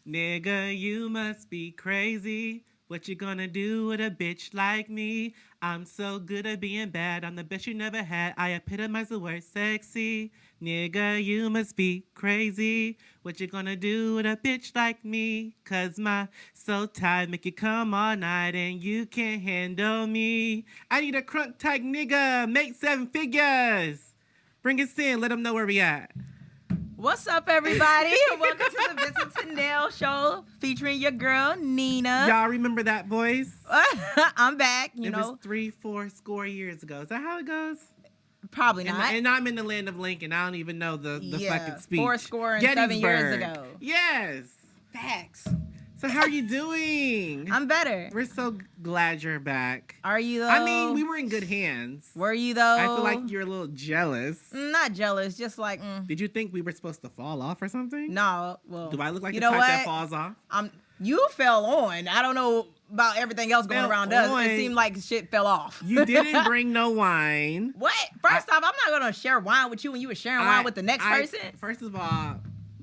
Nigga, you must be crazy. What you gonna do with a bitch like me? I'm so good at being bad. I'm the best you never had. I epitomize the word sexy. Nigga, you must be crazy. What you gonna do with a bitch like me? Cause my so tight make you come all night and you can't handle me. I need a crunk type nigga. Make 7 figures. Bring us in. Let them know where we at. What's up, everybody? Welcome to the Vincent-Tennell show featuring your girl, Nina. Y'all remember that voice? I'm back, It was 3-4 score years ago. Is that how it goes? Probably not. And I'm in the land of Lincoln. I don't even know the fucking speech. 7 years ago. Yes. Facts. So how are you doing? I'm better. We're so glad you're back. Are you, though? I mean, we were in good hands. Were you, though? I feel like you're a little jealous. Not jealous, just like... Did you think we were supposed to fall off or something? No. Well, do I look like the type that falls off? You fell on. I don't know about everything else going around us. It seemed like shit fell off. You didn't bring no wine. What? First off, I'm not going to share wine with you when you were sharing wine with the next person. First of all,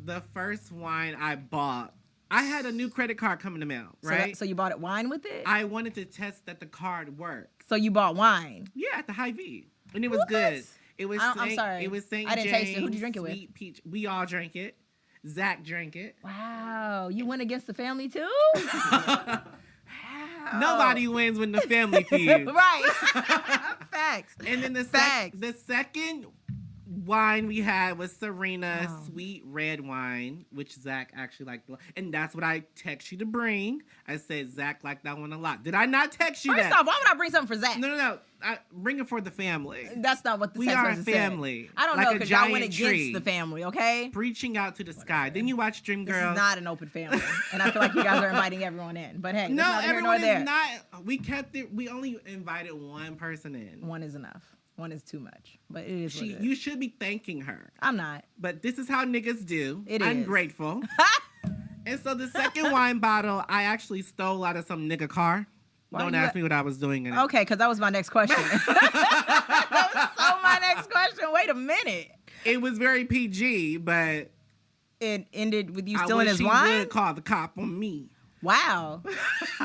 the first wine I bought, I had a new credit card coming in the mail, right? So you bought wine with it? I wanted to test that the card worked. So you bought wine? Yeah, at the Hy-Vee. And it was good. It was I'm sorry. It was St. I didn't James, taste it. Who'd you drink it with? Sweet peach. We all drank it. Zach drank it. Wow. You went against the family too? Nobody wins when the family feuds. Right. Facts. And then the second wine we had was Serena's sweet red wine, which Zach actually liked. And that's what I text you to bring. I said Zach liked that one a lot. Did I not text you that? First off, why would I bring something for Zach? No. Bring it for the family. That's not what the we text are a message family. Said. I don't like know because y'all went against tree. the family, okay? Preaching out to the sky. Then you watch Dreamgirls. This is not an open family. And I feel like you guys are inviting everyone in. But hey, no, everyone is not. We kept it. We only invited one person in. One is enough. One is too much. But it is You should be thanking her. I'm not. But this is how niggas do. I'm grateful. And so the second wine bottle, I actually stole out of some nigga car. Don't ask me what I was doing in it. Okay, because that was my next question. That was so my next question. Wait a minute. It was very PG, but... It ended with you stealing his wine? I would call the cop on me. Wow.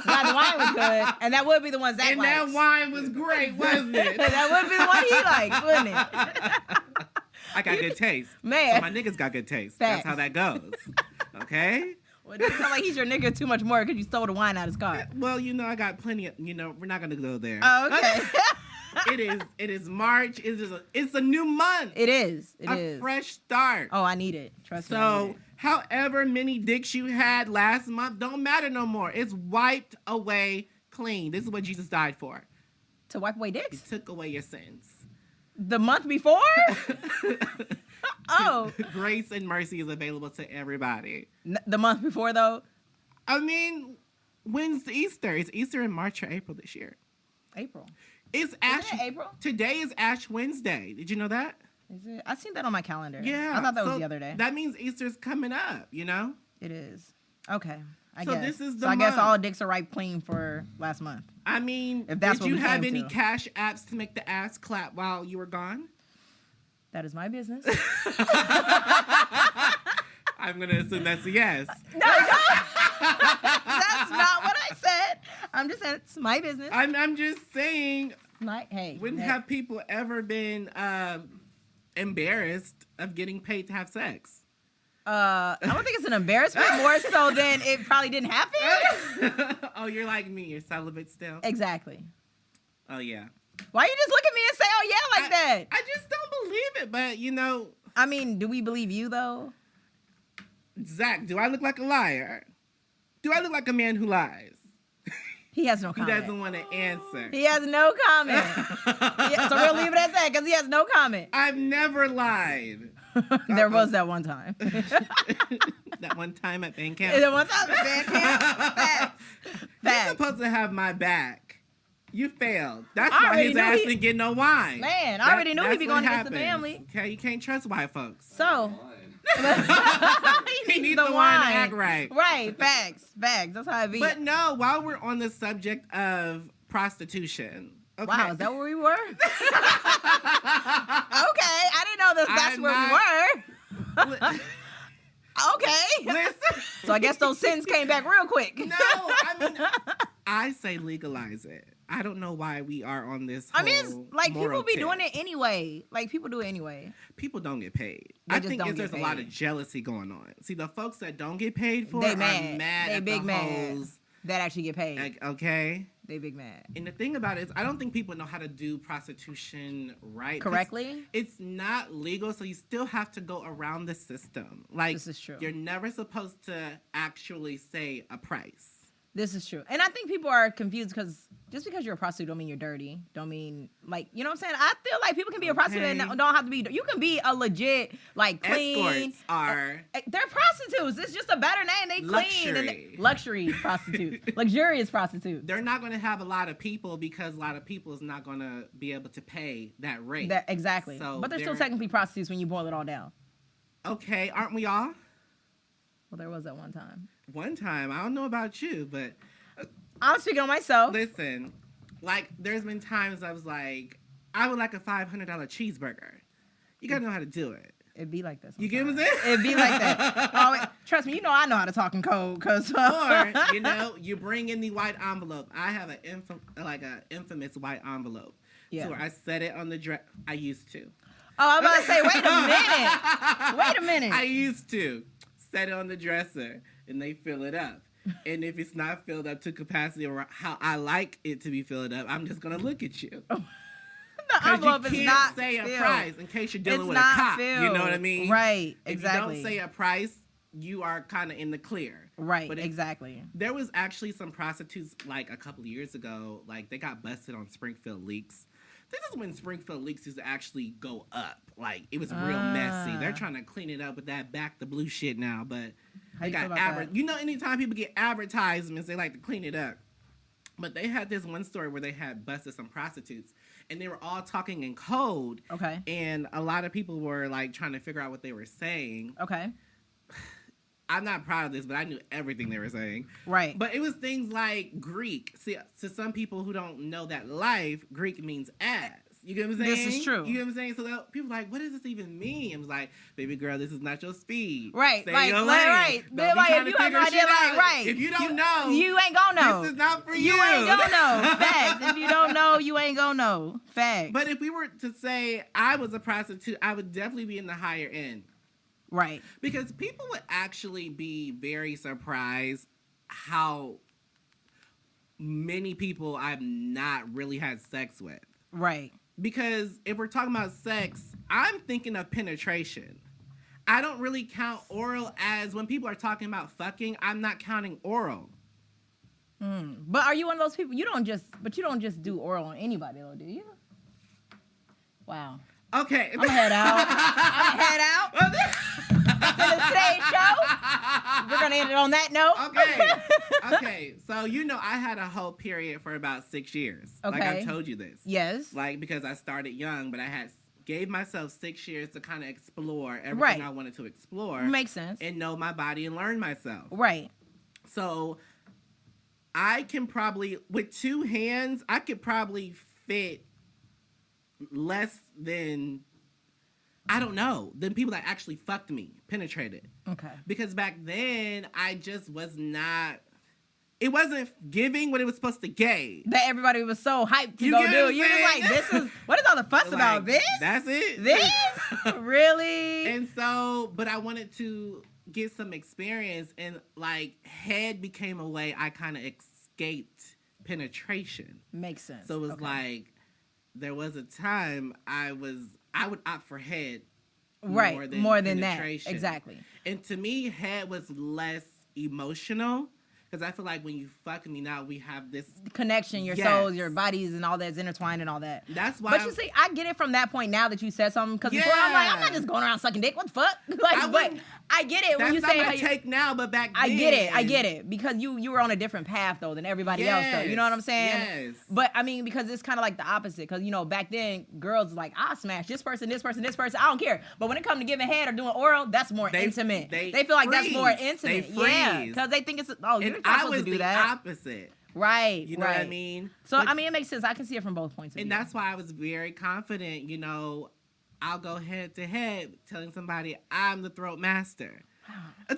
Glad the wine was good. And that would be the one Zach likes. And that wine was great, wasn't it? That would be the one he likes, wouldn't it? I got good taste. Man. So my niggas got good taste. That's how that goes. Okay? Well, it doesn't sound like he's your nigga too much more because you stole the wine out of his car. Well, I got plenty of, we're not going to go there. Oh, okay. It is March. It's a new month. It is. A fresh start. Oh, I need it. Trust me. So, however many dicks you had last month, don't matter no more. It's wiped away clean. This is what Jesus died for. To wipe away dicks? He took away your sins. The month before? Oh. Grace and mercy is available to everybody. The month before, though? I mean, when's Easter? It's Easter in March or April this year. April. It's Ash. Isn't it April? Today is Ash Wednesday. Did you know that? Is it? I've seen that on my calendar. Yeah. I thought that was the other day. That means Easter's coming up, It is. Okay. I guess. This is the I guess month. all dicks are wiped clean for last month. I mean, if that's did what you we have came any to. cash apps to make the ass clap while you were gone? That is my business. I'm going to assume that's a yes. No, that's not what I said. I'm just saying it's my business. I'm just saying. When have people ever been embarrassed of getting paid to have sex? I don't think it's an embarrassment. More so than it probably didn't happen. Oh, you're like me. You're celibate still? Exactly. Oh, yeah. Why you just look at me and say, oh, yeah, like that? I just don't believe it, but, I mean, do we believe you, though? Zach, do I look like a liar? Do I look like a man who lies? He has no comment. He doesn't want to answer. He has no comment. So we'll leave it at that because he has no comment. I've never lied. There was that one time. That one time at band camp. That one time at band camp. Facts. You're supposed to have my back. You failed. That's why his ass didn't get no wine. Man, I already knew he'd be going against the family. Okay, you can't trust white folks. So. He needs the wine to act right. Right, facts. That's how it be. But no, while we're on the subject of prostitution. Okay. Wow, is that where we were? Okay, I didn't know that's where we were. Okay. Listen. So I guess those sins came back real quick. No, I mean, I say legalize it. I don't know why we are on this whole I mean, it's like moral people be tip. doing it anyway. Like people do it anyway. People don't get paid. They I just think don't there's get a lot paid. of jealousy going on. See, the folks that don't get paid for They it mad. are mad They at big the mad. hoes. That actually get paid. Like, okay? They big mad. And the thing about it is, I don't think people know how to do prostitution right. Correctly? It's not legal, so you still have to go around the system. Like, This is true. You're never supposed to actually say a price. This is true. And I think people are confused because just because you're a prostitute don't mean you're dirty. Don't mean, like, you know what I'm saying? I feel like people can be a prostitute and don't have to be, you can be a legit, like, clean. Escorts are... They're prostitutes. It's just a better name. They clean. Luxury. Luxury prostitute. Luxurious prostitute. They're not going to have a lot of people because a lot of people is not going to be able to pay that rate. Exactly. So but they're still technically prostitutes when you boil it all down. Okay, aren't we all? Well, there was that one time. One time, I don't know about you, but I'm speaking on myself. listen, like, there's been times I was like, I would like a $500 cheeseburger. You gotta know how to do it. It'd be like this. You get what I'm saying? It'd be like that. Oh, trust me, you know I know how to talk in code. Cause Or, you know, you bring in the white envelope. I have an infamous white envelope. Yeah. So I set it on the dress. I used to. Oh, I'm about to say, wait a minute. I used to set it on the dresser, and they fill it up. And if it's not filled up to capacity or how I like it to be filled up, I'm just gonna look at you. The Because envelope you is can't not say a filled. price in case you're dealing It's with a not cop. filled. You know what I mean? Right, If exactly. you don't say a price, you are kind of in the clear. Right, But exactly. There was actually some prostitutes like a couple of years ago, like they got busted on Springfield Leaks. This is when Springfield Leaks used to actually go up. Like, it was real messy. They're trying to clean it up with that back the blue shit now, but How they you feel got about that? You know, anytime people get advertisements, they like to clean it up. But they had this one story where they had busted some prostitutes, and they were all talking in code. Okay. And a lot of people were like trying to figure out what they were saying. Okay. I'm not proud of this, but I knew everything they were saying. Right. But it was things like Greek. See, to some people who don't know that life, Greek means ass. You get what I'm saying? This is true. You get what I'm saying? So people are like, what does this even mean? I was like, baby girl, this is not your speed. Right, Stay like, your right, lane. right. Don't They're be like, trying if to you have no figure idea, shit like, out. right. If you don't know, you ain't gonna know. this is not for you. You ain't gonna know. Facts. If you don't know, you ain't gonna know. Facts. But if we were to say I was a prostitute, I would definitely be in the higher end. Right. Because people would actually be very surprised how many people I've not really had sex with. Right. Because if we're talking about sex, I'm thinking of penetration. I don't really count oral as when people are talking about fucking, I'm not counting oral. But are you one of those people? You don't just do oral on anybody though, do you? Wow. Okay. I'm gonna head out. That's today's show. We're gonna end it on that note. Okay. So, you know, I had a whole period for about 6 years. Okay. Like I told you this. Yes. Like, because I started young, but I gave myself 6 years to kind of explore everything Right. I wanted to explore. Makes sense. And know my body and learn myself. Right. So I can probably, with 2 hands, I could probably fit less than, I don't know, than people that actually fucked me, penetrated. Okay. Because back then, I just was not, it wasn't giving what it was supposed to give. That everybody was so hyped to You go get do. what I'm You're just saying? like, this is, what is all the fuss Like, about? This? That's it. This? Really? And so, but I wanted to get some experience, and like head became a way I kind of escaped penetration. Makes sense. So it was Okay. like, there was a time I would opt for head right, more than that. penetration. Exactly. And to me, head was less emotional. Because I feel like when you fuck me now, we have this Connection, your Yes. souls, your bodies, and all that's intertwined and all that. That's why. But you see, I get it from that point now that you said something. Because before I'm like, I'm not just going around sucking dick. What the fuck? Like, but I get it when that's you not say my how you, take now, but back then. I get it. Because you were on a different path though than everybody else though. You know what I'm saying? Yes. But I mean, because it's kind of like the opposite. Because you know, back then girls like, I smash this person, this person, this person. I don't care. But when it comes to giving head or doing oral, that's more intimate. They feel like that's more freeze. intimate. They Yeah, freeze. because they think it's you're And not I supposed was to do the that. opposite. Right. You know what I mean? So But- I mean, it makes sense. I can see it from both points of view. And that's why I was very confident, you know, I'll go head to head telling somebody I'm the throat master. Wow,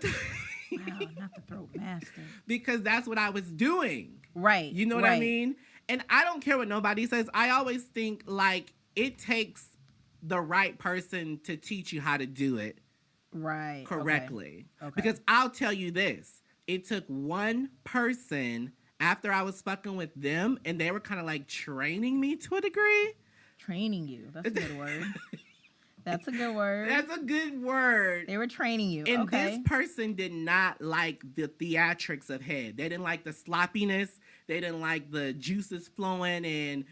not the throat master. Because that's what I was doing. Right. You know what I mean? And I don't care what nobody says. I always think like it takes the right person to teach you how to do it correctly. Okay. Because I'll tell you this. It took one person after I was fucking with them and they were kind of like training me to a degree. Training you. That's a good word. That's a good word. That's a good word. They were training you. And this person did not like the theatrics of head. They didn't like the sloppiness. They didn't like the juices flowing and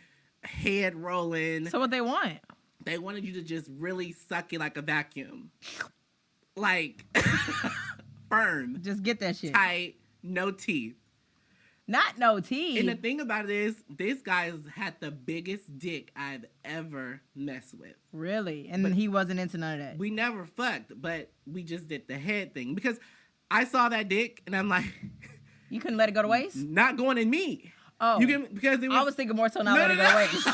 head rolling. So what they want? They wanted you to just really suck it like a vacuum. Like, firm. Just get that shit. Tight, no teeth. Not no teeth. And the thing about it is, this guy had the biggest dick I've ever messed with. Really? And he wasn't into none of that? We never fucked, but we just did the head thing. Because I saw that dick, and I'm like... You couldn't let it go to waste? Not going in me. Oh. Because it was, I was thinking more so not letting it go to waste.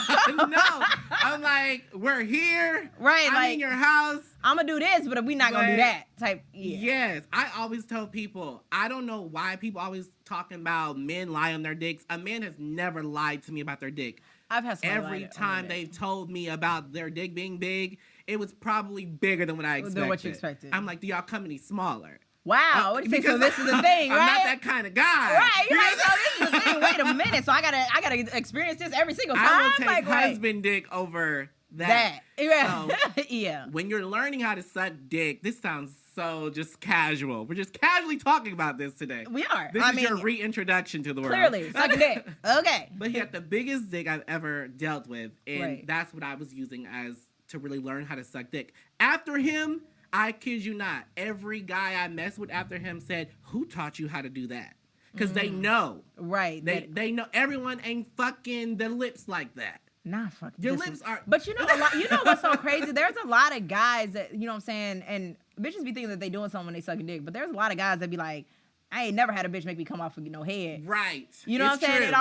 No. I'm like, we're here. Right. I'm in your house. I'm going to do this, but we not going to do that. Type. Yeah. Yes. I always tell people, I don't know why people always talking about men lie on their dicks. A man has never lied to me about their dick. I've had every time they've told me about their dick being big, it was probably bigger than what I expected. Than what you expected. I'm like, do y'all come any smaller? Wow, what do you think? So this is the thing, right? I'm not that kind of guy. Right, you're like, so this is the thing. Wait a minute, so I gotta experience this every single time. I will take like, husband dick over that. Yeah. So, yeah. When you're learning how to suck dick, this sounds so just casual. We're just casually talking about this today. We are. This is your reintroduction to the world. Clearly, sucking dick. Okay. But he had the biggest dick I've ever dealt with, and that's what I was using as to really learn how to suck dick. After him, I kid you not, every guy I messed with after him said, "Who taught you how to do that?" Because they know. Right. They know everyone ain't fucking their lips like that. Nah, fuck. Your lips are. But you know a lot. You know what's so crazy? There's a lot of guys that, you know what I'm saying, and bitches be thinking that they doing something when they sucking dick. But there's a lot of guys that be like, I ain't never had a bitch make me come off with no head. Right. You know what I'm saying? True. It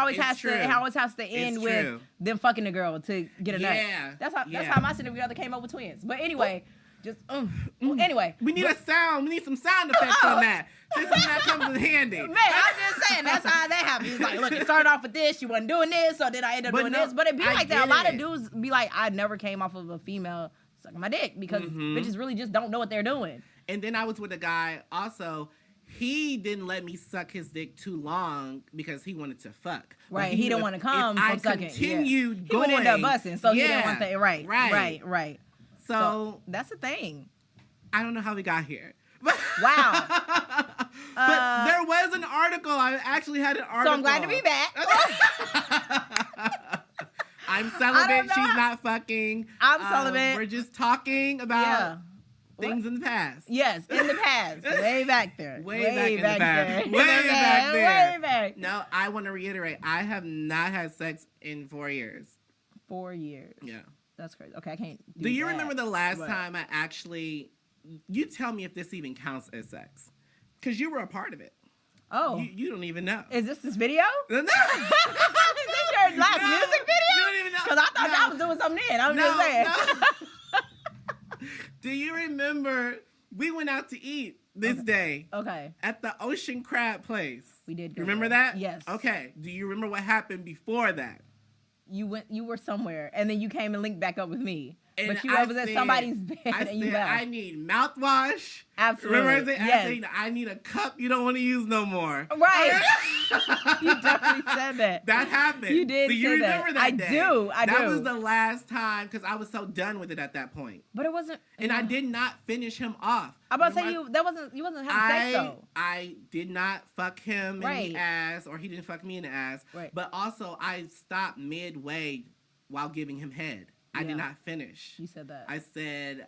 always has to end with them fucking the girl to get a nut. That's how my significant other came up with twins. But anyway. Just anyway. We need a sound. We need some sound effects on that. This is not coming in handy. Man, I'm just saying that's how that happened. It's like, look, it started off with this. You wasn't doing this, so then I ended up doing this. But it be like that. A lot of dudes be like, I never came off of a female sucking my dick because bitches really just don't know what they're doing. And then I was with a guy also. He didn't let me suck his dick too long because he wanted to fuck. Right. He didn't want to come from sucking. Continued going. He would end up busting, so he didn't want that. Right. So that's the thing. I don't know how we got here. Wow. But there was an article. I actually had an article. So I'm glad to be back. I'm celibate. She's not fucking. I'm celibate. We're just talking about things in the past. Yes, in the past. Way back there. Way back there. Way back. No, I want to reiterate. I have not had sex in 4 years. 4 years. Yeah. That's crazy. Okay, I can't do you remember the last time I actually... You tell me if this even counts as sex. Because you were a part of it. Oh. You don't even know. Is this video? No. Is this your last music video? You don't even know. Because I thought I was doing something then. I'm just saying. No. Do you remember we went out to eat this day? Okay. At the Ocean Crab place. We did. Remember that? Yes. Okay. Do you remember what happened before that? You were somewhere, and then you came and linked back up with me. And but you was at somebody's bed, and you left. I need mouthwash. Absolutely. Remember I said, I need a cup you don't want to use no more. Right. You definitely said that. That happened. You did. So you remember that I day. do. That was the last time because I was so done with it at that point. But it wasn't. And I did not finish him off. I'm about to say you wasn't having sex though. I did not fuck him in the ass, or he didn't fuck me in the ass. Right. But also I stopped midway while giving him head. I did not finish. You said that. I said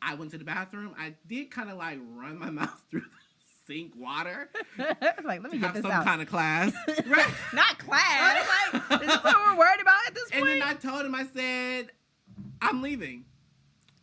I went to the bathroom. I did kind of like run my mouth through the sink water. Like, let me get this out. Have some kind of class. Right. Not class. Like, is this what we're worried about at this point? And then I told him, I said, I'm leaving.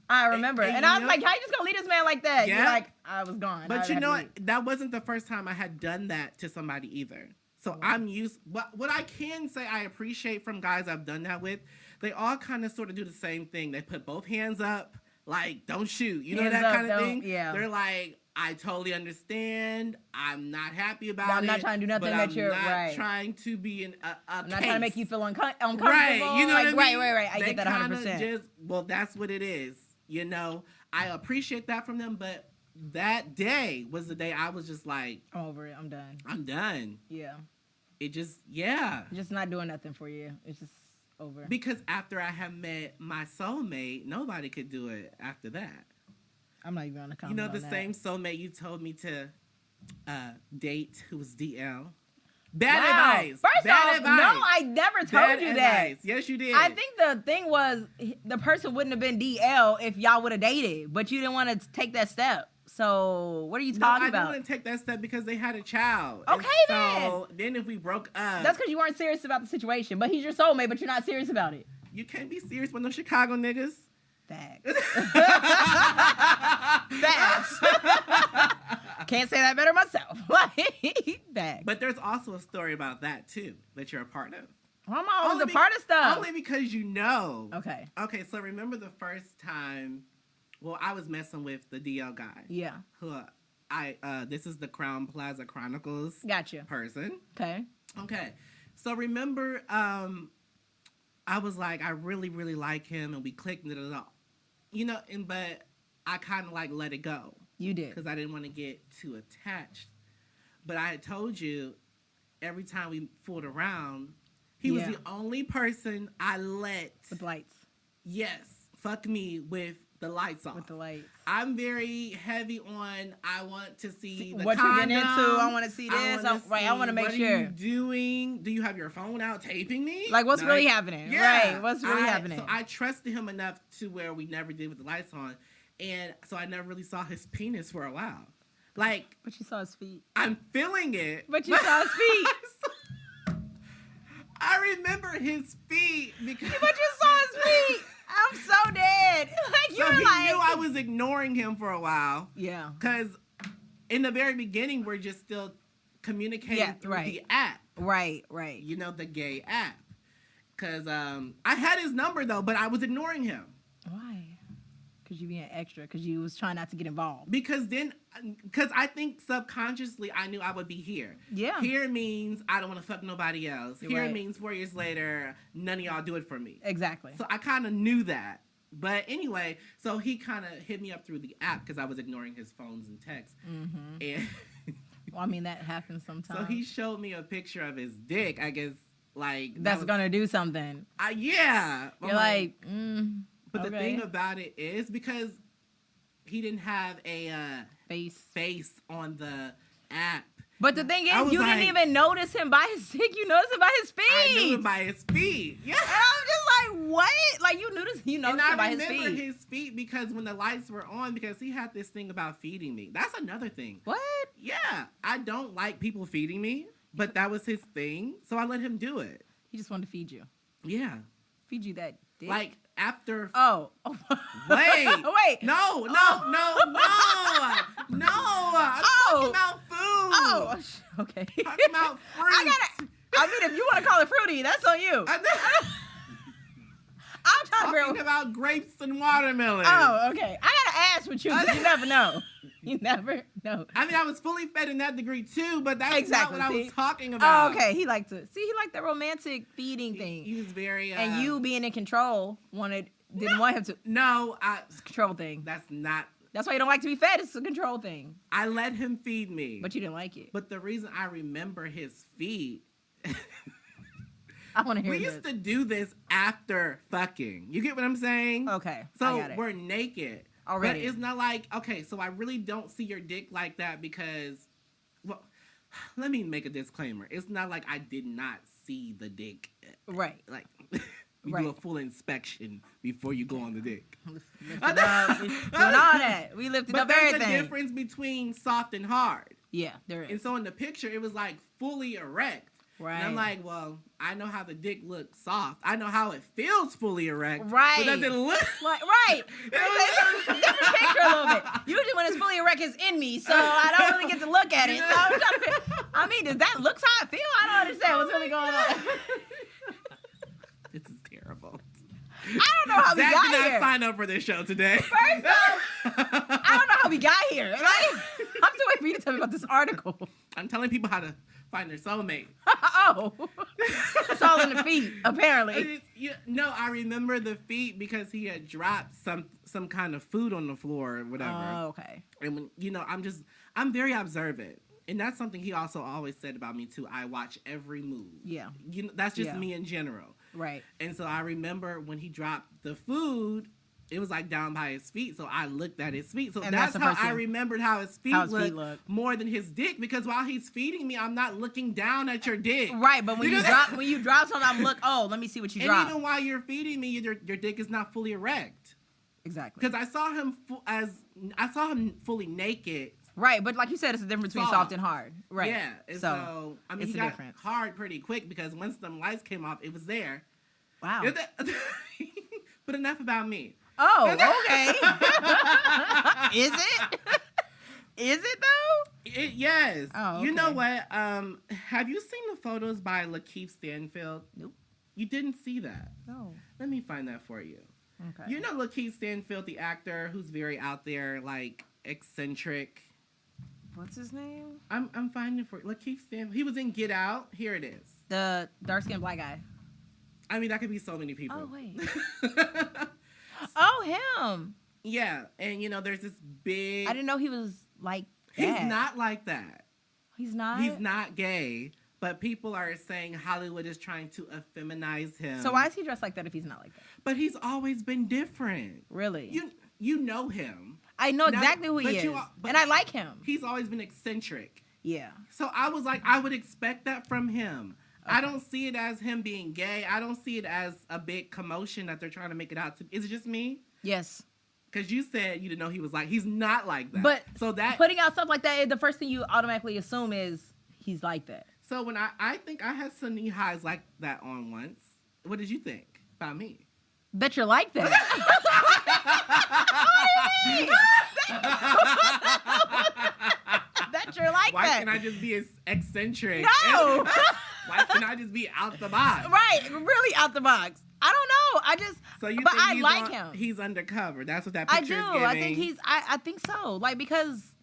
I remember. And I was like, how you just gonna leave this man like that? Yeah. You're like, I was gone. But you know what? That wasn't the first time I had done that to somebody either. So I'm used. What I can say I appreciate from guys I've done that with, they all kind of sort of do the same thing. They put both hands up, like, don't shoot. You know, hands that up, kind of thing? Yeah. They're like, I totally understand. I'm not happy about it. I'm not trying to do nothing that you're I'm not trying to be I'm not trying to make you feel uncomfortable. Right, you know what I mean? Right. I get that 100%. Well, that's what it is. You know, I appreciate that from them, but that day was the day I was just like, I'm over it. I'm done. I'm done. Yeah. It just, yeah. Just not doing nothing for you. It's just over. Because after I have met my soulmate, nobody could do it after that. I'm not even gonna comment. You know, the same soulmate you told me to date, who was DL. Bad advice. First off, no, I never told you that. Yes, you did. I think the thing was the person wouldn't have been DL if y'all would have dated, but you didn't want to take that step. So what are you talking about? I didn't want to take that step because they had a child. Okay, so then if we broke up, that's because you weren't serious about the situation. But he's your soulmate, but you're not serious about it. You can't be serious with no Chicago niggas. Facts. Facts. Can't say that better myself. Facts. But there's also a story about that too, that you're a part of. I'm always a part of stuff. Only because you know. Okay. Okay, so remember the first time, well, I was messing with the DL guy. Yeah. Who this is the Crown Plaza Chronicles gotcha. person. Okay. So remember, I was like, I really, really like him, and we clicked it all. You know, but I kind of like let it go. You did. Because I didn't want to get too attached. But I had told you, every time we fooled around, he was the only person I let. With lights. Yes. Fuck me with the lights off. With the lights. I'm very heavy on, I want to see the what condom. You're getting into. I want to see this. I want to make sure. What are you doing? Do you have your phone out taping me? Like, what's really happening? Yeah. Right. What's really happening? So I trusted him enough to where we never did with the lights on. And so I never really saw his penis for a while. Like. But you saw his feet. I'm feeling it. But you saw his feet. I remember his feet because. But you saw his feet. I'm so dead. Like, so he knew I was ignoring him for a while. Yeah. Because in the very beginning, we're just still communicating through the app. Right. You know, the gay app. Because I had his number, though, but I was ignoring him. Why? Because you being extra. Because you was trying not to get involved. Because I think subconsciously I knew I would be here. Yeah. Here means I don't want to fuck nobody else. You're here right. means 4 years later, none of y'all do it for me. Exactly. So I kind of knew that. But anyway, so he kind of hit me up through the app because I was ignoring his phones and texts. Mm-hmm. And well, I mean, that happens sometimes. So he showed me a picture of his dick, I guess, like... That's going to do something. Yeah. You're like, But the thing about it is because he didn't have a face on the app. But the thing is, you didn't even notice him by his dick. You noticed him by his feet. I knew him by his feet. Yeah. And I'm just like, what? Like, you noticed him by his feet. And I remember his feet because when the lights were on, because he had this thing about feeding me. That's another thing. What? Yeah. I don't like people feeding me, but that was his thing. So I let him do it. He just wanted to feed you. Yeah. Feed you that dick. Like, after... Oh. Wait. Wait. No. I'm talking about food. Oh, okay. Talking about fruit. I mean, if you want to call it fruity, that's on you. I'm talking about grapes and watermelon. Oh, okay. I gotta ask with you because you never know. You never know. I mean, I was fully fed in that degree too, but that's not what I was talking about. Oh, okay. He liked the romantic feeding thing. He was very and you being in control didn't want him to. No, it's a control thing. That's not. That's why you don't like to be fed. It's a control thing. I let him feed me, but you didn't like it. But the reason I remember his feet. I want to hear. We used to do this after fucking. You get what I'm saying? Okay. So we're naked. Already. But it's not like, okay, so I really don't see your dick like that because, well, let me make a disclaimer. It's not like I did not see the dick. Right. Like, we do a full inspection before you go on the dick. Doing all that. We lifted up everything. But there's a difference between soft and hard. Yeah, there is. And so in the picture, it was like fully erect. Right. And I'm like, well, I know how the dick looks soft. I know how it feels fully erect. Right. But does it look... Right. It's a different picture a little bit. Usually when it's fully erect, it's in me, so I don't really get to look at it. So I'm trying to I mean, does that look how I feel? I don't understand what's really going on. This is terrible. I don't know how we got here. Zach did not here. sign up for this show today. First off, I don't know how we got here. Right? tell me about this article. I'm telling people how to find their soulmate. Oh. It's all in the feet, apparently. No, I remember the feet because he had dropped some kind of food on the floor or whatever. Oh, okay. And when, I'm very observant. And that's something he also always said about me too. I watch every move. Yeah. That's just me in general. Right. And so I remember when he dropped the food, it was like down by his feet. So I looked at his feet. So that's how I remembered how his feet looked more than his dick. Because while he's feeding me, I'm not looking down at your dick. Right. But when you drop something, I'm let me see what you dropped. And even while you're feeding me, your dick is not fully erect. Exactly. Because I saw him fully naked. Right, but like you said, it's a difference between soft and hard. Right. Yeah. And so I mean, he got hard pretty quick because once them lights came off, it was there. Wow. But enough about me. Oh, okay. Is it? Is it though? Yes. Oh, okay. You know what? Have you seen the photos by Lakeith Stanfield? Nope. You didn't see that? No. Let me find that for you. Okay. You know Lakeith Stanfield, the actor who's very out there, like eccentric. What's his name? I'm finding it for you. Lakeith Stanfield. He was in Get Out. Here it is. The dark-skinned black guy. I mean, that could be so many people. Oh, wait. Oh, him. Yeah, and there's this big... I didn't know he was like that. He's not like that. He's not? He's not gay, but people are saying Hollywood is trying to effeminize him. So why is he dressed like that if he's not like that? But he's always been different. Really? You know him. I know exactly who he is, and I like him. He's always been eccentric. Yeah. So I was like, I would expect that from him. Okay. I don't see it as him being gay. I don't see it as a big commotion that they're trying to make it out to. Is it just me? Yes. Because you said you didn't know he was like, he's not like that. But so that putting out stuff like that, the first thing you automatically assume is he's like that. So when I think I had some knee highs like that on once. What did you think about me? Bet you're like that. Bet you're like Why that. Why can I just be eccentric? No. Why can I just be out the box? Right, really out the box. I don't know. But I like him. He's undercover. That's what that picture is giving. I think I think so. Like, because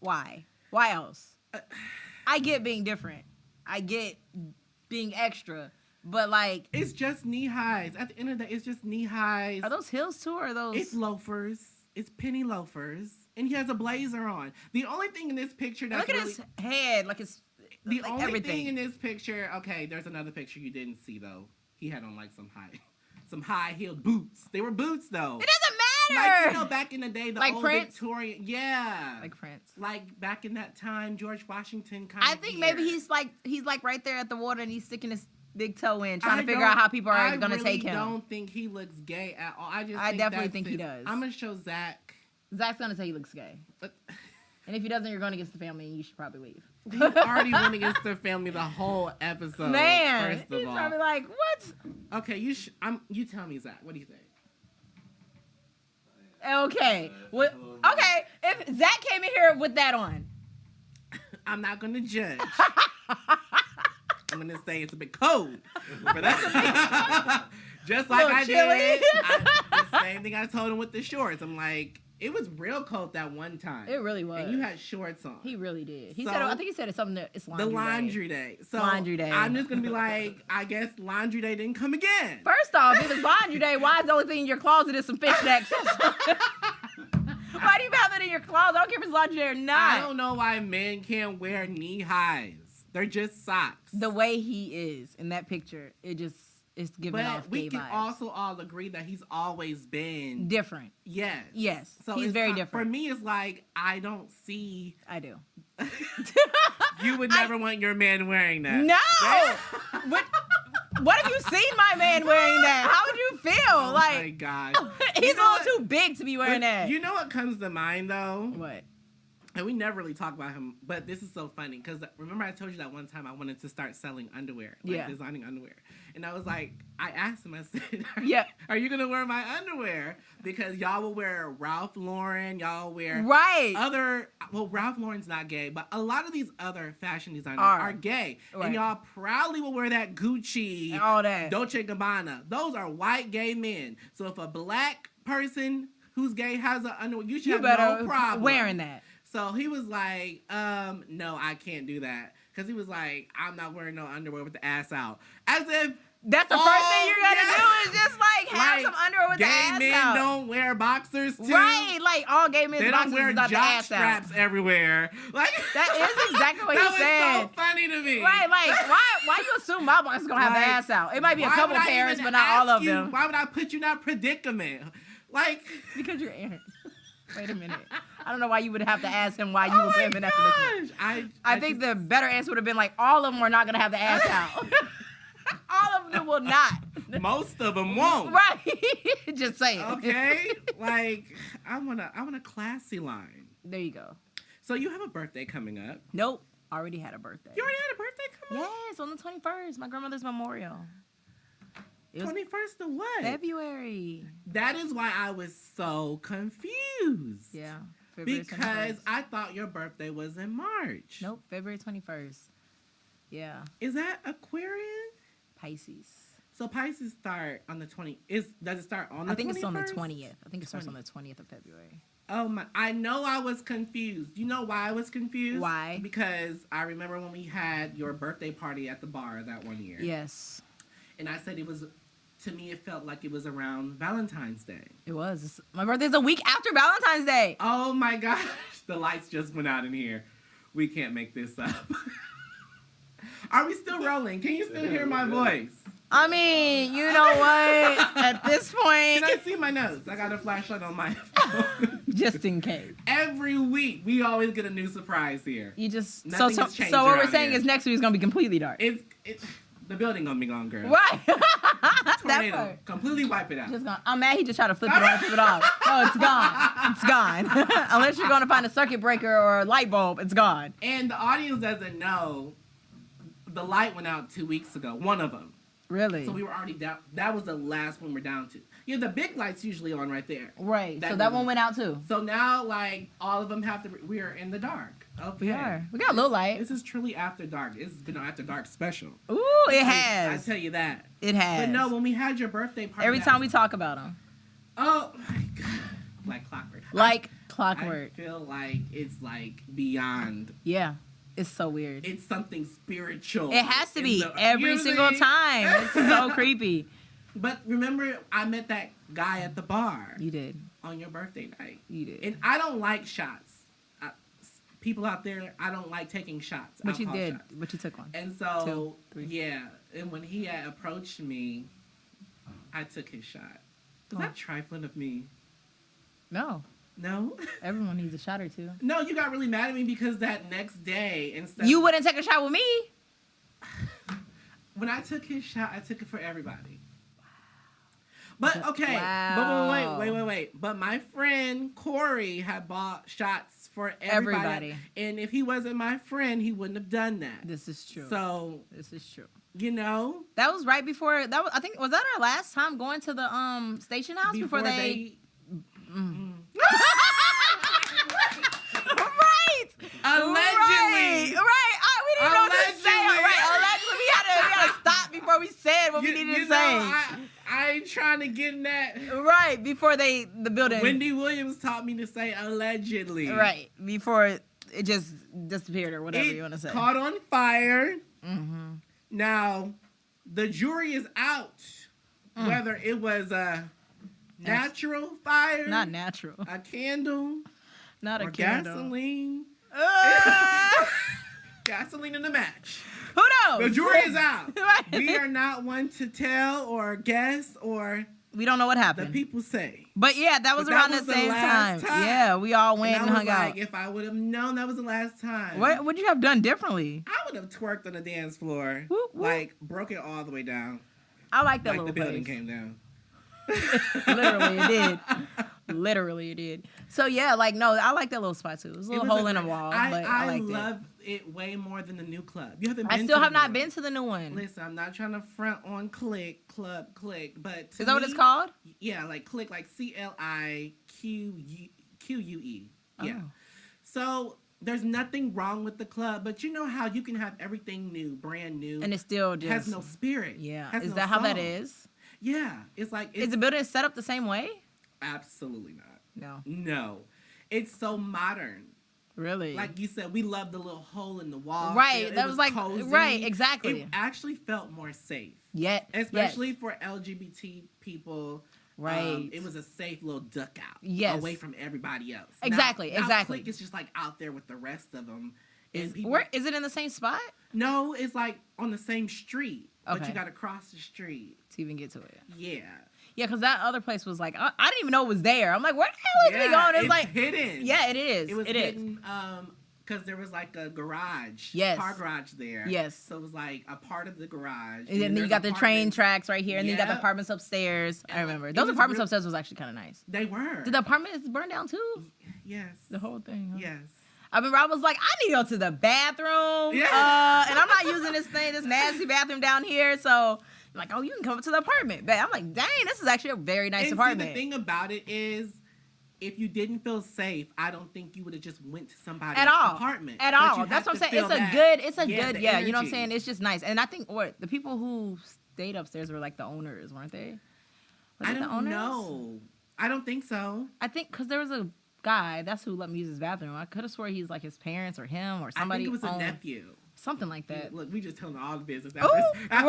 why? Why else? I get being different. I get being extra. But like, it's just knee highs. At the end of the day, it's just knee highs. Are those heels too, or are those? It's loafers. It's penny loafers, and he has a blazer on. The only thing in this picture that's look at his head, like it's the like only everything. thing in this picture. Okay, there's another picture you didn't see though. He had on like some high heeled boots. They were boots though. It doesn't matter. Like back in the day, the like old Prince? Victorian, yeah, like Prince. Like back in that time, George Washington kind of. I think maybe he's like right there at the water and he's sticking his big toe in, trying to figure out how people are going to take him. I don't think he looks gay at all. I definitely think he does. I'm going to show Zach. Zach's going to say he looks gay. And if he doesn't, you're going against the family and you should probably leave. He already went against the family the whole episode. Man, first of he's all. probably like, what? Okay, you tell me, Zach. What do you think? Okay. Okay, if Zach came in here with that on. I'm not going to judge. I'm going to say it's a bit cold for that. Just like I did. The same thing I told him with the shorts. I'm like, it was real cold that one time. It really was. And you had shorts on. He really did. I think he said it's something that it's laundry the laundry day. So laundry day. I'm just going to be like, I guess laundry day didn't come again. First off, if it's laundry day, why is the only thing in your closet is some fishnets? Why do you have that in your closet? I don't care if it's laundry day or not. I don't know why men can't wear knee highs. They're just socks. The way he is in that picture, it's giving off gay vibes. But we can also all agree that he's always been different. Yes. Yes. So he's very different. For me, it's like, I don't see. I do. You would never want your man wearing that. No. What have you seen my man wearing that? How would you feel? Oh my gosh. He's a little too big to be wearing that. You know what comes to mind though? What? And we never really talk about him, but this is so funny because remember I told you that one time I wanted to start selling underwear, designing underwear, and I was like, I asked him, I said, are you gonna wear my underwear? Because y'all will wear Ralph Lauren, y'all wear Ralph Lauren's not gay, but a lot of these other fashion designers are gay, and y'all proudly will wear that Gucci, all that Dolce & Gabbana. Those are white gay men. So if a black person who's gay has an underwear, you should have no problem wearing that. So he was like, no, I can't do that. Because he was like, I'm not wearing no underwear with the ass out. As if that's the first thing you're going to do is just like have some underwear with the ass out. Gay men don't wear boxers too. Right, like all gay men's boxers don't wear jock straps everywhere. Like that is exactly what he said. That was so funny to me. Right, like why you assume my box is going to have the ass out? It might be a couple pairs, but not all of them. Why would I put you in that predicament? Like because you're Aaron. Wait a minute. I don't know why you would have to ask him why you would put him in that predicament. I think the better answer would have been like, all of them are not going to have the ass out. All of them will not. Most of them won't. Right. Just saying. Okay. Like, I want a classy line. There you go. So you have a birthday coming up. Nope. Already had a birthday. You already had a birthday coming up? Yes, on the 21st. My grandmother's memorial. 21st of what? February. That is why I was so confused. Yeah. Because 21st. I thought your birthday was in March. Nope, February 21st. Yeah. Is that Aquarian? Pisces. So Pisces start on the 20th. Does it start on the 21st? I think it's on the 20th. I think it starts on the 20th of February. Oh my, I know I was confused. You know why I was confused? Why? Because I remember when we had your birthday party at the bar that one year. Yes. And I said to me, it felt like it was around Valentine's Day. It was. My birthday's a week after Valentine's Day. Oh my gosh. The lights just went out in here. We can't make this up. Are we still rolling? Can you still hear my voice? I mean, you know what? At this point... Can I see my notes? I got a flashlight on my phone. Just in case. Every week, we always get a new surprise here. You just... So what we're saying is next week's going to be completely dark. The building going to be gone, girl. Right. Tornado. Completely wipe it out. Just gone. I'm mad he just tried to flip it on, flip it off. No, it's gone. It's gone. Unless you're going to find a circuit breaker or a light bulb, it's gone. And the audience doesn't know, the light went out 2 weeks ago. One of them. Really? So we were already down. That was the last one we're down to. Yeah, the big light's usually on right there. Right. So that one went out too. So now, like, all of them have to. We are in the dark. Okay. We are. We got a little light. This is truly after dark. It's been an after dark special. Ooh, it has. I tell you that. It has. But no, when we had your birthday party. Every time we talk about them. Oh my God. Like clockwork. Like clockwork. I feel like it's like beyond. Yeah. It's so weird. It's something spiritual. It has to be every single time. It's so creepy. But remember, I met that guy at the bar. You did. On your birthday night. You did. And I don't like shots. People out there, I don't like taking shots. But you did. Shots. But you took one. And so, 2, 3. yeah. And when he had approached me, I took his shot. Was that trifling of me? No. No? Everyone needs a shot or two. No, you got really mad at me because that next day, instead you wouldn't take a shot with me? When I took his shot, I took it for everybody. But, okay. Wow. But wait. But my friend Corey had bought shots for everybody. And if he wasn't my friend, he wouldn't have done that. This is true. So. This is true. You know? That was right before, I think, was that our last time going to the station house before they Right. Allegedly. Right. We didn't know what to say. Right. Allegedly. We had to stop before we said what we needed to say. I ain't trying to get in that. Right. Before the building. Wendy Williams taught me to say allegedly. Right. Before it just disappeared or whatever you want to say. Caught on fire. Mm-hmm. Now, the jury is out. Whether it was a natural fire. Not natural. A candle. Not a or candle. Gasoline. Gasoline in the match. Who knows? The jury is out. Right. We are not one to tell or guess or... We don't know what happened. The people say. But yeah, that was around the same time. Yeah, we all went and hung out. If I would have known that was the last time. What would you have done differently? I would have twerked on the dance floor. Whoop, whoop. Like, broke it all the way down. I like that little the building came down. Literally, it did. Literally, it did. So yeah, like, no, I like that little spot too. It was a little hole in a wall, but I liked it. I love it way more than the new club. You haven't I been still to have the not new been to the new one. Listen, I'm not trying to front on Click, but is that what it's called? Yeah, like Click, like CLIQUE. Yeah. Oh. So there's nothing wrong with the club, but you know how you can have everything new, brand new, and it still just has no spirit. Yeah. Is no that how that soul. is? Yeah. It's like is the building set up the same way? Absolutely not. No. No. It's so modern. Really? Like you said, we loved the little hole in the wall. Right. It That was like, cozy. right, exactly. It actually felt more safe. Yeah. Especially for LGBT people. Right. It was a safe little duck out. Yes. Away from everybody else. Exactly. Now Click is just like out there with the rest of them. Where is it in the same spot? No, it's like on the same street. Okay. But you got to cross the street. To even get to it. Yeah. Yeah, because that other place was like, I didn't even know it was there. I'm like, where the hell is it going? It's like hidden. Yeah, it is. It was hidden because there was like a garage. Yes. Car garage there. Yes. So it was like a part of the garage. And then you got the train tracks right here, and then you got the Yep. apartments upstairs. I remember. It Those was apartments upstairs was actually kind of nice. They were. Did the apartments burn down too? Yes. The whole thing. Huh? Yes. I remember I was like, I need to go to the bathroom. Yeah. And I'm not using this nasty bathroom down here. So, like, oh, you can come up to the apartment. But I'm like, dang, this is actually a very nice apartment. See, the thing about it is, if you didn't feel safe, I don't think you would have just went to somebody's apartment. At all. That's what I'm saying. It's a good, you know what I'm energy. saying? It's just nice. And I think the people who stayed upstairs were like the owners, weren't they? I don't know. I don't think so. I think because there was a guy, that's who let me use his bathroom. I could have swore he's like his parents or him or somebody. I think it was a nephew. Something like that. Look, we just telling all the business. Right. That's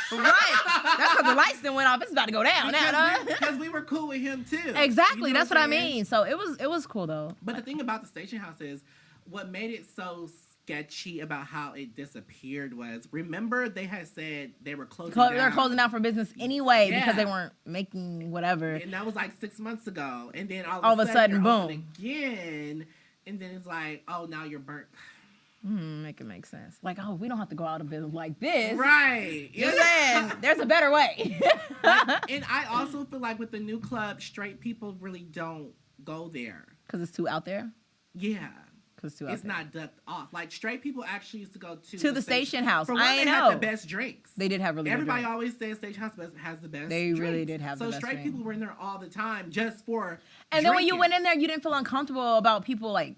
because the lights then went off. It's about to go down now. Because we were cool with him too. Exactly. You know That's what I mean. So it was cool though. But the thing about the station house is, what made it so sketchy about how it disappeared was, remember they had said they were closing down. They were closing down for business anyway because they weren't making whatever. And that was like 6 months ago. And then all of a sudden, you're boom. open again. And then it's like, oh, now you're burnt. Make it make sense. Like, oh, we don't have to go out of business like this. Right. You know what I'm saying? There's a better way. And I also feel like with the new club, straight people really don't go there. Because it's too out there? Yeah. It's not ducked off. Like, straight people actually used to go to the station house. For one, they had the best drinks. They did have really Everybody good drinks. always says station house has the best They drinks. really did have the best So straight drinks. people were in there all the time just for And then when you drinking. went in there, you didn't feel uncomfortable about people like...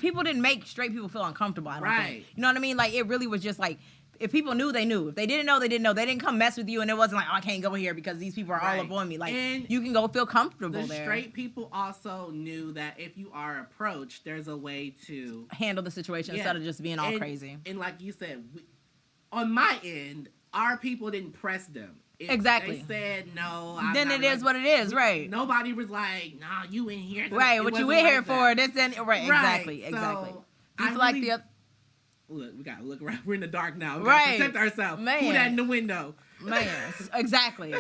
people didn't make straight people feel uncomfortable, I don't think. You know what I mean? Like, it really was just like, if people knew, they knew. If they didn't know, they didn't know. They didn't come mess with you, and it wasn't like, oh, I can't go here because these people are all up on me. Like, and you can go feel comfortable the there. Straight people also knew that if you are approached, there's a way to handle the situation instead of just being all crazy. And like you said, on my end, our people didn't press them. If exactly. They said no. Then it is what it is, right? Nobody was like, "Nah, you in here." Right, what you in here for? This and right, exactly. So Do you feel like the look, we gotta look around. We're in the dark now. We gotta protect ourselves. Man. Who that in the window? Man, exactly.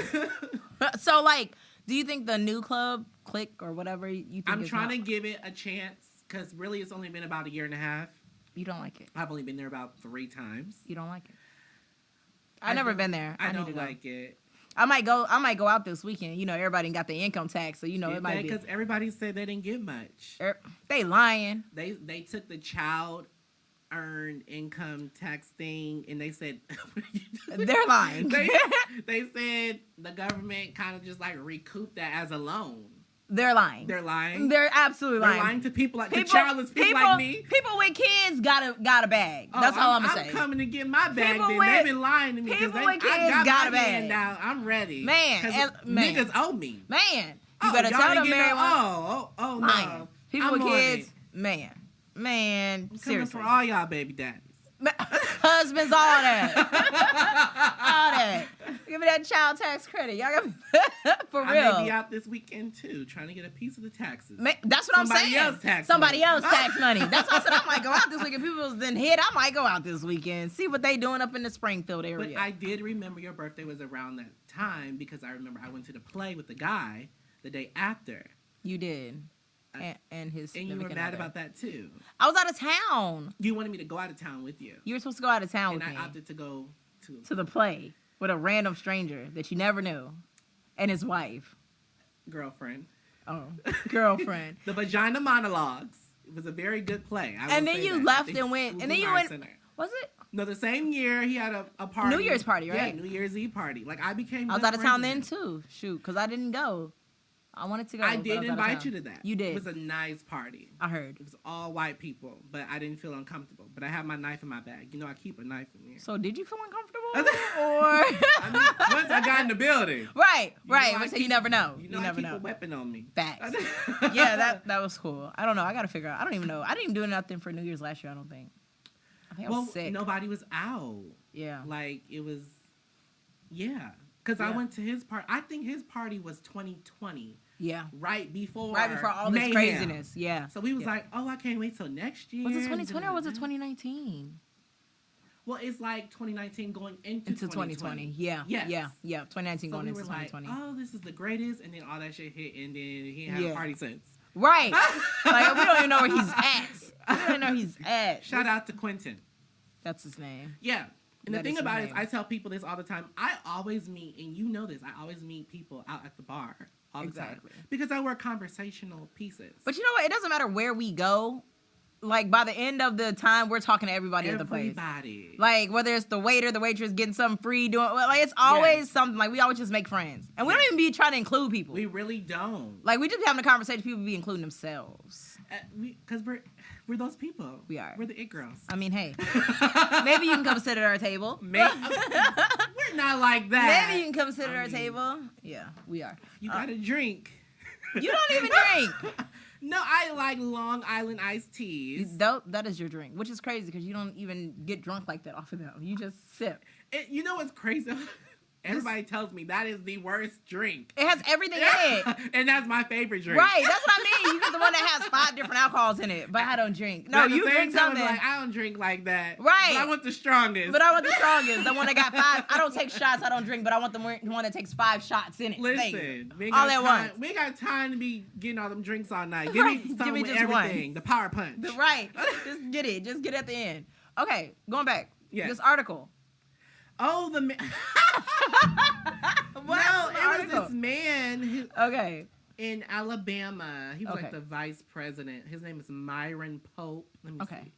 So, like, do you think the new club, Click or whatever you think? I'm trying to give it a chance because really, it's only been about a year and a half. You don't like it? I've only been there about 3 times. You don't like it? I've never been there. I don't like it. I might go out this weekend. You know, everybody got the income tax, so you know it might be. Because everybody said they didn't get much. They lying. They took the child earned income tax thing, and they said they're lying. They said the government kind of just like recouped that as a loan. They're lying. They're lying. They're absolutely lying. They're lying to people like the childless people like me. People with kids got a bag. That's all I'm gonna say. I'm coming to get my bag. They've been lying to me because I got my bag now. I'm ready. Man, niggas owe me. Man, you better tell them, Mary. Oh no. People with kids, man. I'm Seriously. coming for all y'all baby daddies. Husbands, all that. All that. Give me that child tax credit. Y'all got me for real. I may be out this weekend too, trying to get a piece of the taxes. That's what I'm saying. Somebody else tax money. That's why I said I might go out this weekend. People's then hit. I might go out this weekend. See what they doing up in the Springfield area. But I did remember your birthday was around that time because I remember I went to the play with the guy the day after. You did. And you were mad about that too. I was out of town. You wanted me to go out of town with you. You were supposed to go out of town with me. And I opted to go to the play with a random stranger that you never knew, and his wife, girlfriend. Oh, girlfriend. The Vagina Monologues. It was a very good play. And then you left and went. And then you went. Was it? No, the same year he had a party. New Year's party, right? Yeah, New Year's Eve party. Like I was out of town then too. Shoot, because I didn't go. I wanted to go. I did invite you to that. You did. It was a nice party. I heard. It was all white people, but I didn't feel uncomfortable. But I have my knife in my bag. You know, I keep a knife in there. So did you feel uncomfortable? I mean, once I got in the building. Right. So you never know. You never know. A weapon on me. Facts. Yeah, that was cool. I don't know. I got to figure out. I don't even know. I didn't do nothing for New Year's last year, I don't think. I think I was sick. Nobody was out. Yeah. Like, it was, yeah. Because I went to his party. I think his party was 2020. Yeah. Right before all this mayhem. craziness. Yeah. So we was like, oh, I can't wait till next year. Was it 2020 or was it 2019? Well, it's like 2019 going into 2020. Yeah. Yes. Yeah. 2019 so going we into were 2020. Like, oh, this is the greatest. And then all that shit hit. And then he had a party since. Right. Like, we don't even know where he's at. We don't even know where he's at. Shout out to Quentin. That's his name. Yeah. And the thing about it is, I tell people this all the time. I always meet, and you know this, I always meet people out at the bar all the time. Because I wear conversational pieces. But you know what? It doesn't matter where we go. Like, by the end of the time, we're talking to everybody at the place. Everybody. Like, whether it's the waiter, the waitress getting something free, it's always something. Like, we always just make friends. And we don't even be trying to include people. We really don't. Like, we just having a conversation, people be including themselves. Because we're those people. We are. We're the it girls. I mean, hey. Maybe you can come sit at our table. We're not like that. Maybe you can come sit at our table. Yeah, we are. You got to drink. You don't even drink. No, I like Long Island iced teas. That is your drink, which is crazy because you don't even get drunk like that off of them. You just sip. You know what's crazy? Everybody tells me that is the worst drink. It has everything in it. And that's my favorite drink. Right, that's what I mean. You get the one that has 5 different alcohols in it, but I don't drink. No, you drink something. Like, I don't drink like that. Right. But I want the strongest. The one that got 5. I don't take shots, I don't drink, but I want the one that takes 5 shots in it. Listen, all at once. We ain't got time to be getting all them drinks all night. Give me just everything. One. The power punch. Right. Just get it. Just get it at the end. Okay, going back. Yes. This article. Oh, the man. No, it was this man. In Alabama. He was like the vice president. His name is Myron Pope. Let me see.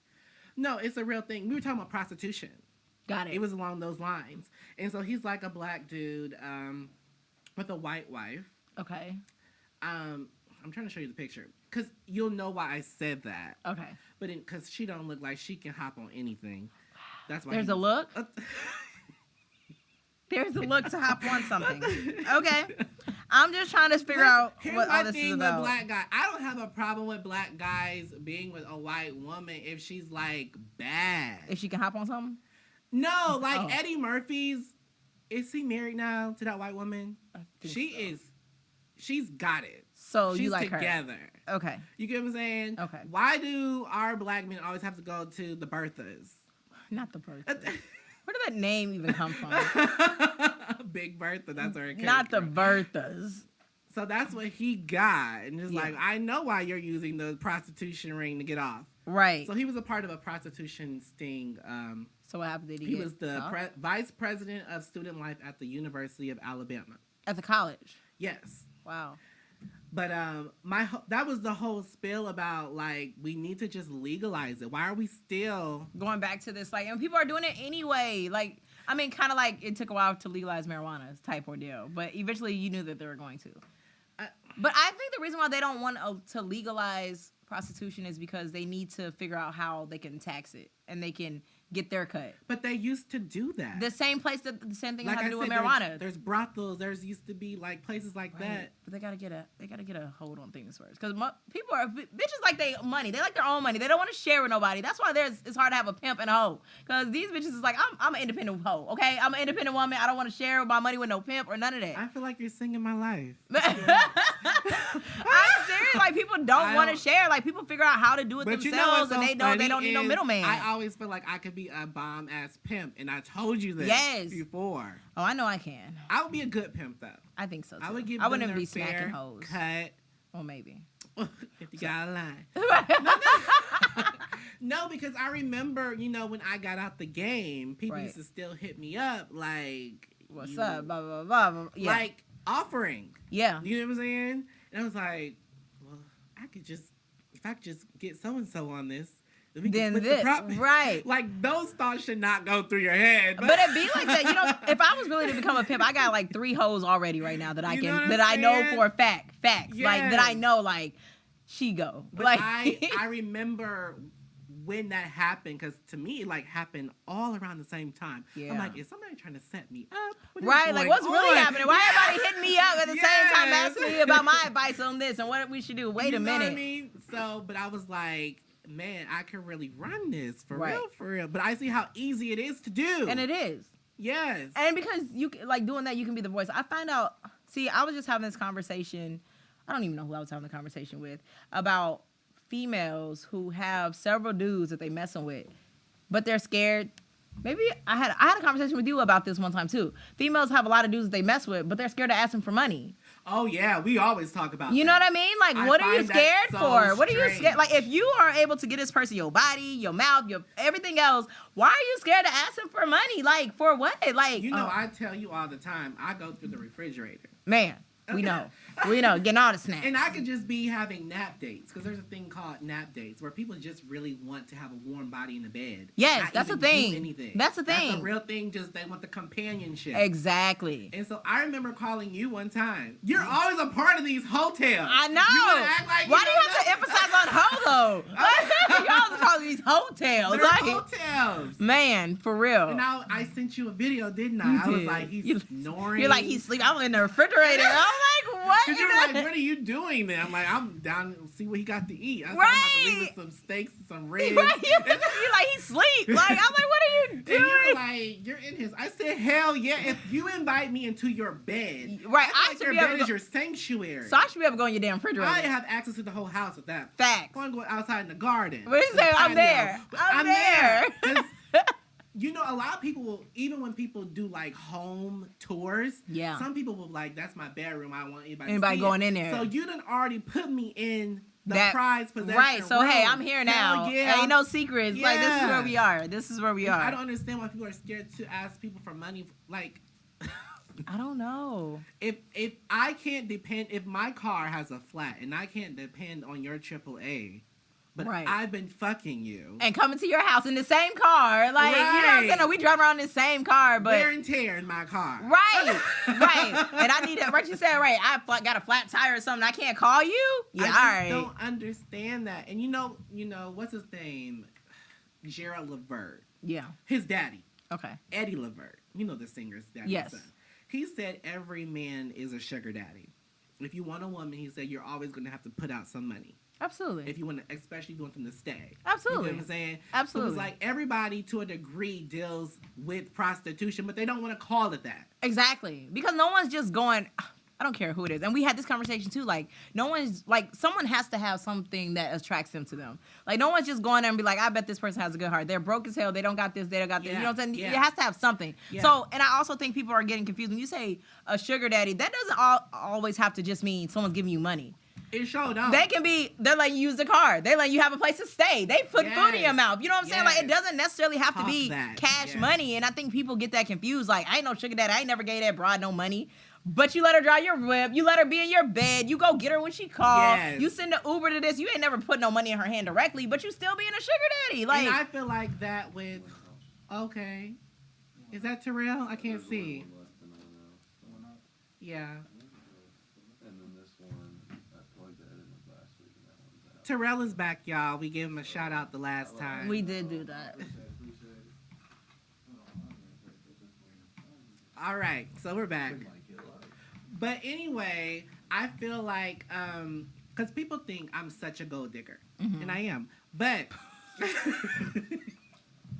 No, it's a real thing. We were talking about prostitution. Got it. It was along those lines. And so he's like a black dude with a white wife. Okay. I'm trying to show you the picture. Because you'll know why I said that. Okay. But because she don't look like she can hop on anything. That's why. There's a look? There's a look to hop on something. Okay. I'm just trying to figure out what all this is about. With black guy. I don't have a problem with black guys being with a white woman if she's like bad. If she can hop on something? No, like Eddie Murphy's. Is he married now to that white woman? She's got it. So she's you like together. Her. Okay. You get what I'm saying? Okay. Why do our black men always have to go to the Berthas? Not the Berthas. Where did that name even come from? Big Bertha, that's her character. Not the Berthas. So that's what he got. And it's like, I know why you're using the prostitution ring to get off. Right. So he was a part of a prostitution sting. So what happened? He was the vice president of student life at the University of Alabama. At the college? Yes. Wow. But that was the whole spiel about, like, we need to just legalize it. Why are we still going back to this? Like, and people are doing it anyway. Like, I mean, kind of like it took a while to legalize marijuana type ordeal, but eventually you knew that they were going to. But I think the reason why they don't want to legalize prostitution is because they need to figure out how they can tax it and they can get their cut. But they used to do that. The same thing like had to do with marijuana. There's brothels. There's used to be like places like that. But they gotta get a hold on things first. Because people are bitches like they money. They like their own money. They don't want to share with nobody. That's why it's hard to have a pimp and a hoe. Because these bitches is like, I'm an independent hoe. Okay, I'm an independent woman. I don't want to share my money with no pimp or none of that. I feel like you're singing my life. I'm serious. Like people don't want to share. Like people figure out how to do it themselves, and they don't need no middleman. I always feel like I could be a bomb ass pimp, and I told you this before. Oh, I know I can. I would be a good pimp though. I think so too. I would give. I wouldn't be smacking hoes. Cut. Well, maybe. If you got a line. No, because I remember, when I got out the game, people used to still hit me up like, "What's up?" Blah blah blah. Blah. Yeah. Like offering. Yeah. You know what I'm saying? And I was like, well, if I could just get so and so on this, Then we Then can split this, the profit. right. Like, those thoughts should not go through your head. But it be like that, you know. If I was really to become a pimp, I got like 3 hoes already right now that I can, that I know for a fact, facts, like that I know, like she go. But like I remember when that happened, because to me, it like happened all around the same time. Yeah. I'm like, is somebody trying to set me up? Right, like what's really happening? Why Yeah. everybody hitting me up at the same time asking me about my advice on this and what we should do? Wait a minute. Know what I mean? So, but I was like, man, I can really run this for Right. real, for real. But I see how easy it is to do. And it is. Yes. And because you like doing that, you can be the voice. I find out. See, I was just having this conversation. I don't even know who I was having the conversation with about females who have several dudes that they messing with, but they're scared. Maybe I had a conversation with you about this one time too. Females have a lot of dudes that they mess with, but they're scared to ask them for money. Oh yeah, we always talk about You that. know what I mean? Like, what are you find that scared so for? What are you strange. scared? Like, if you are able to get this person your body, your mouth, your everything else, why are you scared to ask him for money? Like, for what? Like, You know, I tell you all the time, I go through the refrigerator. man, we know, getting all the snacks. And I could just be having nap dates, because there's a thing called nap dates where people just really want to have a warm body in the bed. Yes, not that's even a thing. do anything. That's a thing. That's a real thing. Just they want the companionship. Exactly. And so I remember calling you one time. You're always a part of these hotels. I know. You wanna act like Why you do you have to emphasize on ho though? Y'all talking these hotels. They're Like, hotels. man, for real. And now I sent you a video, didn't I? You I was did. like, he's snoring. You're like, he's sleeping. I'm in the refrigerator. I'm like, what? Because you're like, what are you doing there? I'm like, I'm down to see what he got to eat. I said, I'm about to leave Right. with some steaks and some ribs. Right? You're like, he sleep. Like, I'm like, what are you And doing? you're like, you're in his. I said, hell yeah. If you invite me into your bed, Right, I I should feel like be your able bed to is your sanctuary. So I should be able to go in your damn refrigerator. I have access to the whole house with that. Facts. I'm going to go outside in the garden. What you say? I'm I there. know. I'm there. 'Cause, you know, a lot of people will, even when people do like home tours, Yeah. some people will like, that's my bedroom. I don't want anybody Anybody to see going it. in there. So you done already put me in the That- prize possession Right. So hey, room. I'm here now. Hell yeah. Ain't no secrets. Like, this is Yeah. where we are. This is where we are. I don't understand why people are scared to ask people for money. Like, I don't know. if I can't depend, if my car has a flat and I can't depend on your AAA, but Right. I've been fucking you. And coming to your house in the same car. Like, you know what I'm saying? Right. No, we drive around in the same car, but. Wear and tear in my car. Right, right. And I need it. Right, you said, right, I got a flat tire or something. I can't call you? Yeah, I all just right. don't understand that. And you know, what's his name? Gerald Levert. Yeah, His daddy, okay. Eddie Levert. You know the singer's daddy. Yes. Son. He said every man is a sugar daddy. If you want a woman, he said you're always going to have to put out some money. Absolutely. If you want to, especially if you want them to stay. Absolutely. You know what I'm saying? Absolutely. So it's like everybody to a degree deals with prostitution, but they don't want to call it that. Exactly. Because no one's just going, I don't care who it is. And we had this conversation too. Like, no one's, like, someone has to have something that attracts them to them. Like, no one's just going there and be like, I bet this person has a good heart. They're broke as hell. They don't got this. They don't got this. You know what I'm saying? Yeah. It has to have something. Yeah. So, and I also think people are getting confused. When you say a sugar daddy, that doesn't always have to just mean someone's giving you money. It showed up. They can be, they're letting you use the car. They're letting you have a place to stay. They put food in your Yes. mouth. You know what I'm saying? Like, it Yes. doesn't necessarily have to Talk be that. cash Yes. money. And I think people get that confused. Like, I ain't no sugar daddy. I ain't never gave that broad no money. But you let her drive your whip. You let her be in your bed. You go get her when she calls. Yes. You send the Uber to this. You ain't never put no money in her hand directly, but you still being a sugar daddy. Like, and I feel like that with, okay. Is that Terrell? I can't see. Yeah. And then this one, I plugged that in with last week, and that one's out. Terrell is back, y'all. We gave him a shout out the last time. we did do that. All right, so we're back. But anyway, I feel like, because people think I'm such a gold digger, and I am, but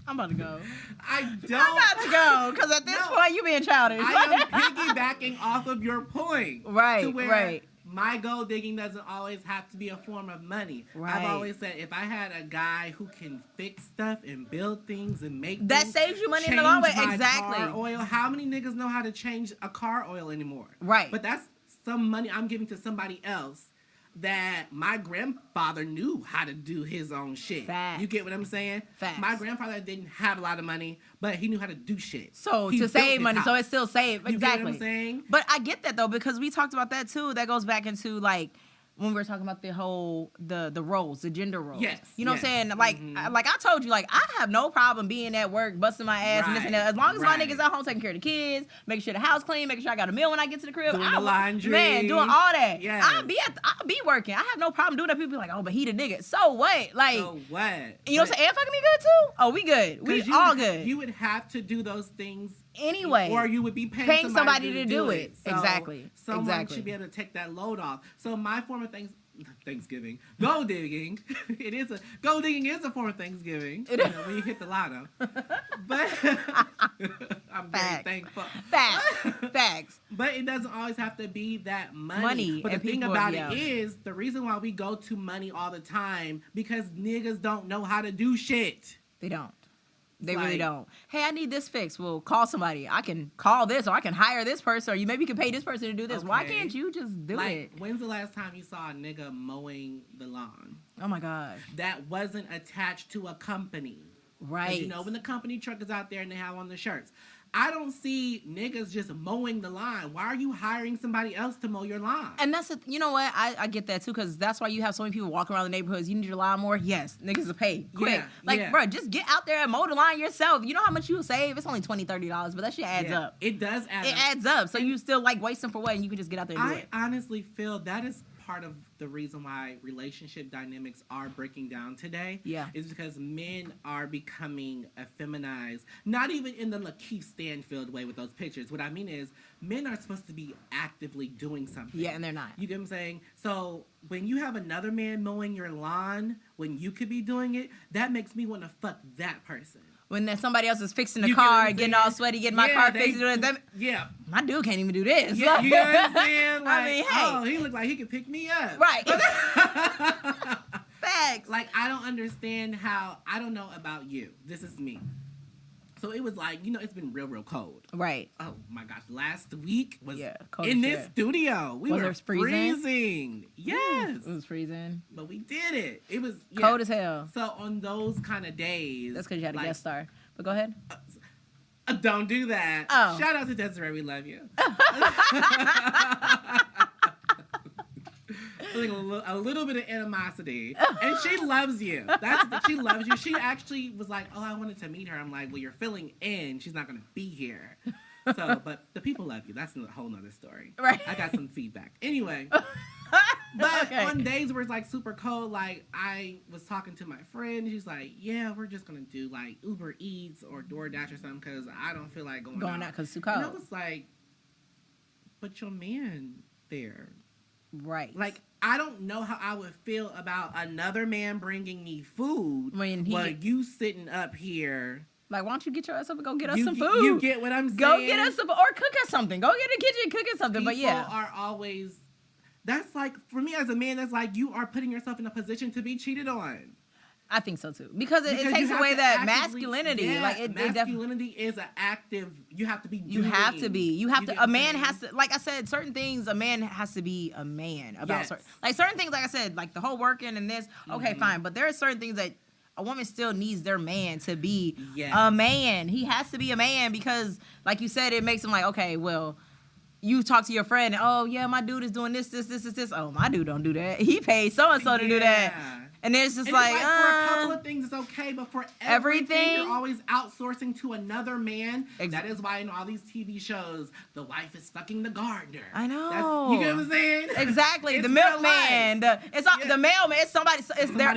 I'm about to go. I don't. I'm about to go because at this No. point you being childish. I am piggybacking off of your point. Right, To where right. my gold digging doesn't always have to be a form of money. Right. I've always said if I had a guy who can fix stuff and build things and make That things, saves you money in the change long way. my Exactly. car oil. How many niggas know how to change a car oil anymore? Right. But that's some money I'm giving to somebody else that my grandfather knew how to do his own shit. Facts. You get what I'm saying? Facts. My grandfather didn't have a lot of money, but he knew how to do shit. So He to built save his money, so house. it's still saved. You Exactly. get what I'm saying? But I get that though, because we talked about that too. That goes back into like when we were talking about the roles, the gender roles. Yes, You know yes. what I'm saying? Like, like I told you, like, I have no problem being at work, busting my ass and this and that. As long as my niggas at home taking care of the kids, making sure the house clean, making sure I got a meal when I get to the crib. Doing the laundry. Man, doing all that. Yes. I'll be working. I have no problem doing that. People be like, oh, but he the nigga. So what? Like, So what? You know what I'm saying? And fucking me good too? Oh, we good. We all good. You would have to do those things anyway. or you would be paying somebody to do it. So exactly. Someone should be able to take that load off. So my form of Thanksgiving. Gold digging. Gold digging is a form of Thanksgiving. You know, when you hit the lotto. But I'm very thankful. Facts. But it doesn't always have to be that money. But the thing about it is, the reason why we go to money all the time, because niggas don't know how to do shit. They don't. They really don't. Hey, I need this fixed. Well, call somebody. I can call this, or I can hire this person, or you maybe can pay this person to do this. Okay. Why can't you just do it? When's the last time you saw a nigga mowing the lawn? Oh my God. That wasn't attached to a company. Right. You know, when the company truck is out there and they have on the shirts. I don't see niggas just mowing the lawn. Why are you hiring somebody else to mow your lawn? And you know what? I get that too, because that's why you have so many people walking around the neighborhoods. You need your lawn more? Yes. Niggas will pay. Quick. Bro, just get out there and mow the lawn yourself. You know how much you will save? It's only $20, $30, but that shit adds up. It does add up. It adds up. So you still like wasting for what? And you can just get out there and do it. I honestly feel that is part of the reason why relationship dynamics are breaking down today. Yeah. Is because men are becoming effeminized. Not even in the Lakeith Stanfield way with those pictures. What I mean is, men are supposed to be actively doing something. Yeah, and they're not. You get what I'm saying? So when you have another man mowing your lawn when you could be doing it, that makes me want to fuck that person. When somebody else is fixing the car, getting all sweaty, getting my car fixed, my dude can't even do this. Yeah, you know what I'm saying? Like, I mean, hey. Oh, he looked like he could pick me up. Right. Facts. Like, I don't understand how, I don't know about you. This is me. So it was like, you know, it's been real, real cold. Right. Oh my gosh. Last week was cold in this studio. We were freezing. Yes. It was freezing. But we did it. It was cold as hell. So on those kind of days. That's because you had a guest star. But go ahead. Don't do that. Oh. Shout out to Desiree. We love you. Like a little bit of animosity, and she loves you. She loves you. She actually was like, "Oh, I wanted to meet her." I'm like, "Well, you're filling in. She's not gonna be here." So, but the people love you. That's a whole nother story. Right. I got some feedback. Anyway, but on days where it's like super cold, like I was talking to my friend. She's like, "Yeah, we're just gonna do like Uber Eats or DoorDash or something because I don't feel like going out because it's too cold." And I was like, "But your man there." Right. Like, I don't know how I would feel about another man bringing me food while you sitting up here. Like, why don't you get your ass up and go get us some food? You get what I'm saying? Go get us some, or cook us something. Go get in the kitchen, cook us something. People but yeah. are always, that's like, for me as a man, that's like you are putting yourself in a position to be cheated on. I think so too, because it takes away that masculinity. Yeah, like masculinity is an active. You have to be. You have to be. You have to. A man has to. Like I said, certain things. A man has to be a man about certain. Like certain things. Like I said, like the whole working and this. Okay, fine. But there are certain things that a woman still needs their man to be a man. He has to be a man because, like you said, it makes him like, okay, well. You talk to your friend, and, oh yeah, my dude is doing this. Oh, my dude don't do that. He paid so and so to do that. And it's just like, for a couple of things it's okay, but for everything you're always outsourcing to another man. That is why in all these TV shows, the wife is fucking the gardener. I know. You get what I'm saying? Exactly. The milkman. The mailman. It's somebody.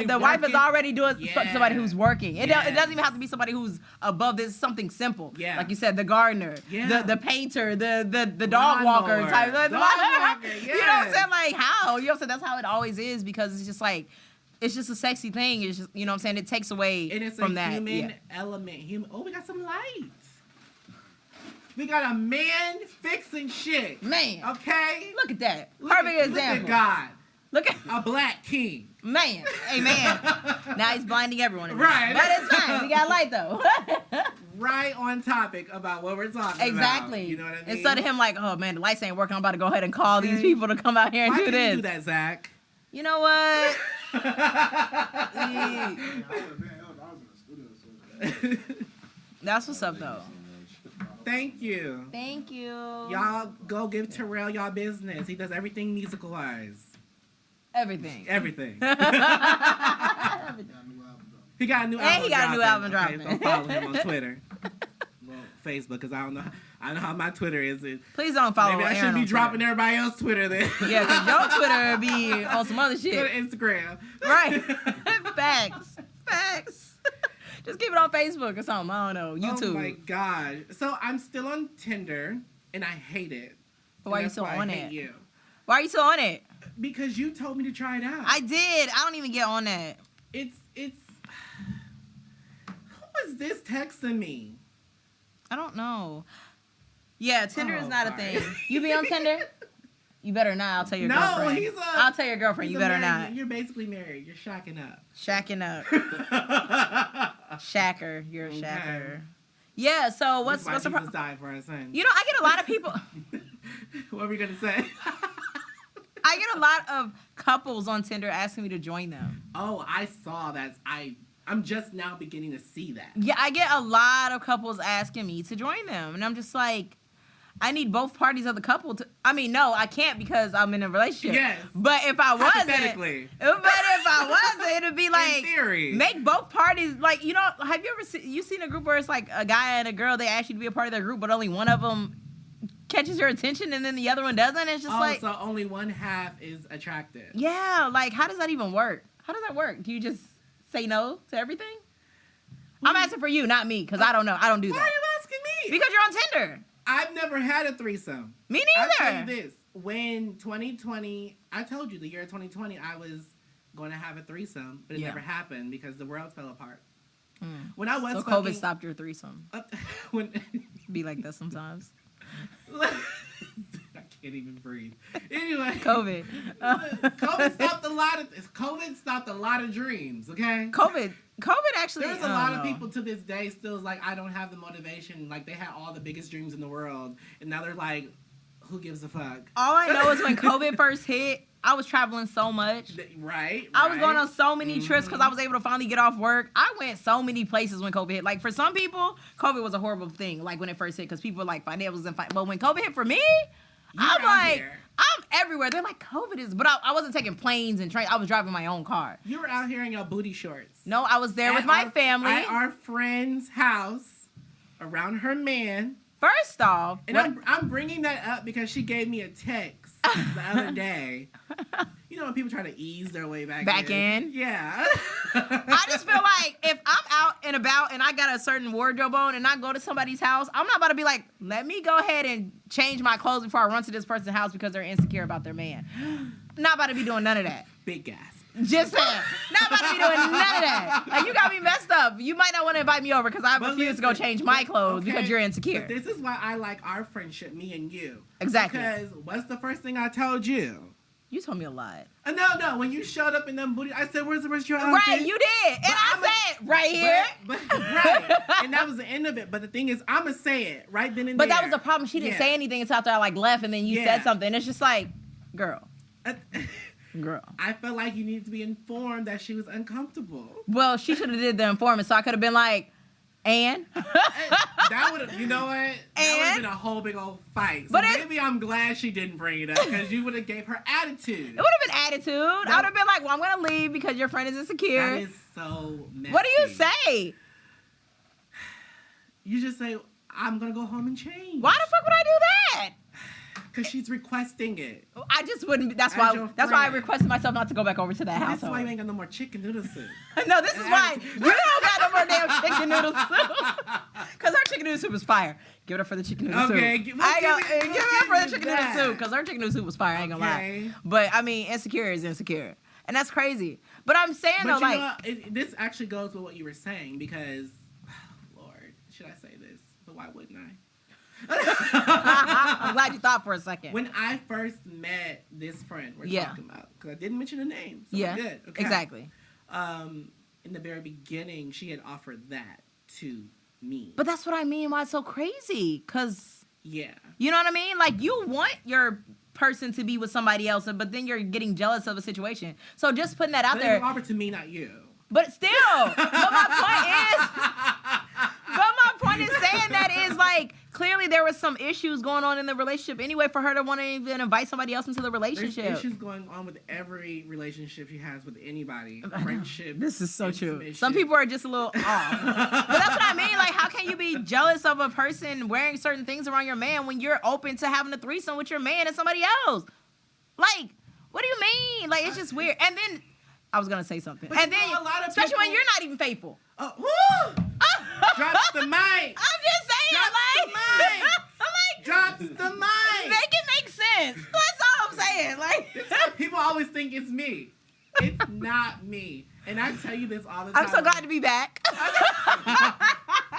The wife is already doing somebody who's working. It doesn't even have to be somebody who's above this. Something simple. Yeah. Like you said, the gardener, the painter, the dog walker type. You know what I'm saying? Like how? You know what I'm saying? That's how it always is because it's just like. It's just a sexy thing. It's just, you know what I'm saying? It takes away from that. And it's a human element. Oh, we got some lights. We got a man fixing shit. Man. Okay? Look at that. Perfect example. Look at God. Look at a black king. Man. Hey, man. Now he's blinding everyone. Right. But it's fine. We got light, though. Right on topic about what we're talking about. Exactly. You know what I mean? Instead of him like, oh, man, the lights ain't working. I'm about to go ahead and call these people to come out here and do this. Why can't you do that, Zach? You know what? That's what's up, though. Thank you. Thank you. Y'all go give Terrell y'all business. He does everything musical-wise. Everything. Everything. Got a new album dropping. He got a new And album. he got a new album Okay, dropping. so follow him on Twitter. Well, Facebook, because I don't know how my Twitter is. Please don't follow Maybe I Aaron should be on dropping Twitter. everybody else's Twitter then. Yeah, because your Twitter be on some other Go shit. to Instagram. Right. Facts. Just keep it on Facebook or something. I don't know. YouTube. Oh my God. So I'm still on Tinder and I hate it. Why are you That's still why I on hate it? you. Why are you still on it? Because you told me to try it out. I did. I don't even get on that. It's who is this texting me? I don't know. Yeah, Tinder is Oh, not sorry. a thing. You be on Tinder? You better not. I'll tell your girlfriend. I'll tell your girlfriend. You better not. You're basically married. You're shacking up. Shacking up. Shacker. You're a Okay. shacker. Yeah, so what's the Jesus problem? died for our sins. You know, I get a lot of people. What were we gonna say? I get a lot of couples on Tinder asking me to join them. Oh, I saw that. I'm just now beginning to see that. Yeah, I get a lot of couples asking me to join them. And I'm just like, I need both parties of the couple to... I mean, no, I can't because I'm in a relationship. Yes. But if I wasn't... Hypothetically. But if I wasn't, it'd be like... In theory. Make both parties... Like, you know, have you ever seen a group where it's like a guy and a girl, they ask you to be a part of their group, but only one of them catches your attention and then the other one doesn't? It's just like... so only one half is attractive. Yeah, like, how does that even work? How does that work? Do you just say no to everything? I'm asking for you, not me, because I don't know. I don't do Why that. are you asking me? Because you're on Tinder. I've never had a threesome. Me I'll tell neither. you this. When 2020, I told you the year 2020, I was going to have a threesome, but it Yeah. never happened because the world fell apart. When I was So fucking, COVID stopped your threesome. when Be like that sometimes. I can't even breathe. Anyway, COVID. COVID stopped a lot of dreams. Okay. COVID actually. There's a lot of people to this day still like, I don't have the motivation. Like, they had all the biggest dreams in the world, and now they're like, who gives a fuck? All I know is when COVID first hit, I was traveling so much. Right. I was going on so many trips because I was able to finally get off work. I went so many places when COVID hit. Like, for some people, COVID was a horrible thing, like, when it first hit, because people were like, financials and but when COVID hit for me, I'm like, here. I'm everywhere. They're like, COVID is, but I wasn't taking planes and trains. I was driving my own car. You were out here in your booty shorts. No, I was there with my family. At our friend's house, around her man. First off, And I'm bringing that up because she gave me a text the other day. You know when people try to ease their way back in? Yeah. I just feel like if I'm out and about and I got a certain wardrobe on and I go to somebody's house, I'm not about to be like, let me go ahead and change my clothes before I run to this person's house because they're insecure about their man. Not about to be doing none of that. Big gasp. Just saying. Not about to be doing none of that. Like, you got me messed up. You might not want to invite me over because I refuse to go change my clothes because you're insecure. But this is why I like our friendship, me and you. Exactly. Because what's the first thing I told you? You told me a lot. No. When you showed up in them booty, I said, where's your outfit? Right, you did. And I said, right here. Right. And that was the end of it. But the thing is, I'm going to say it right then and But there. that was the problem. She didn't say anything until after I, like, left and then you said something. It's just like, girl. I felt like you needed to be informed that she was uncomfortable. Well, she should have did the informant, so I could have been like, and? That would have, you know what? That would have been a whole big old fight. So But maybe I'm glad she didn't bring it up because you would have gave her attitude. It would have been attitude. I would have been like, well, I'm going to leave because your friend is insecure. That is so messy. What do you say? You just say, I'm going to go home and change. Why the fuck would I do that? Because she's requesting it. I just wouldn't. That's As why. your That's why I friend. requested myself not to go back over to that That's household. why you ain't got no more chicken noodle soup. No, this is why you don't got no more damn chicken noodle soup. Because her chicken noodle soup is fire. Give it up for the chicken noodle Okay, soup. give I it give it up for the chicken that. noodle soup because her chicken noodle soup was fire. I ain't gonna Okay. lie. But I mean, insecure is insecure, and that's crazy. But I'm saying But though, you like, know, this actually goes with what you were saying because, Lord, should I say this? But why wouldn't I? I'm glad you thought for a second. When I first met this friend we're talking about, because I didn't mention a name, so we're good. Okay. Exactly. In the very beginning, she had offered that to me. But that's what I mean. Why it's so crazy? Because yeah, you know what I mean. Like, you want your person to be with somebody else, but then you're getting jealous of a situation. So just putting that out but there. it was offered to me, not you. But still, but my point is saying that is like, clearly there was some issues going on in the relationship anyway for her to want to even invite somebody else into the relationship. There's issues going on with every relationship she has with anybody. Friendship. This is so true. Some people are just a little off. But that's what I mean. Like, how can you be jealous of a person wearing certain things around your man when you're open to having a threesome with your man and somebody else? Like, what do you mean? Like, it's just weird. And then, I was going to say something. But and then, a lot of especially people, when you're not even faithful. Woo! Drops the mic. I'm just saying, Drops the mic. Make it make sense. That's all I'm saying. Like, people always think it's me. It's not me. And I tell you this all the time. I'm so glad to be back.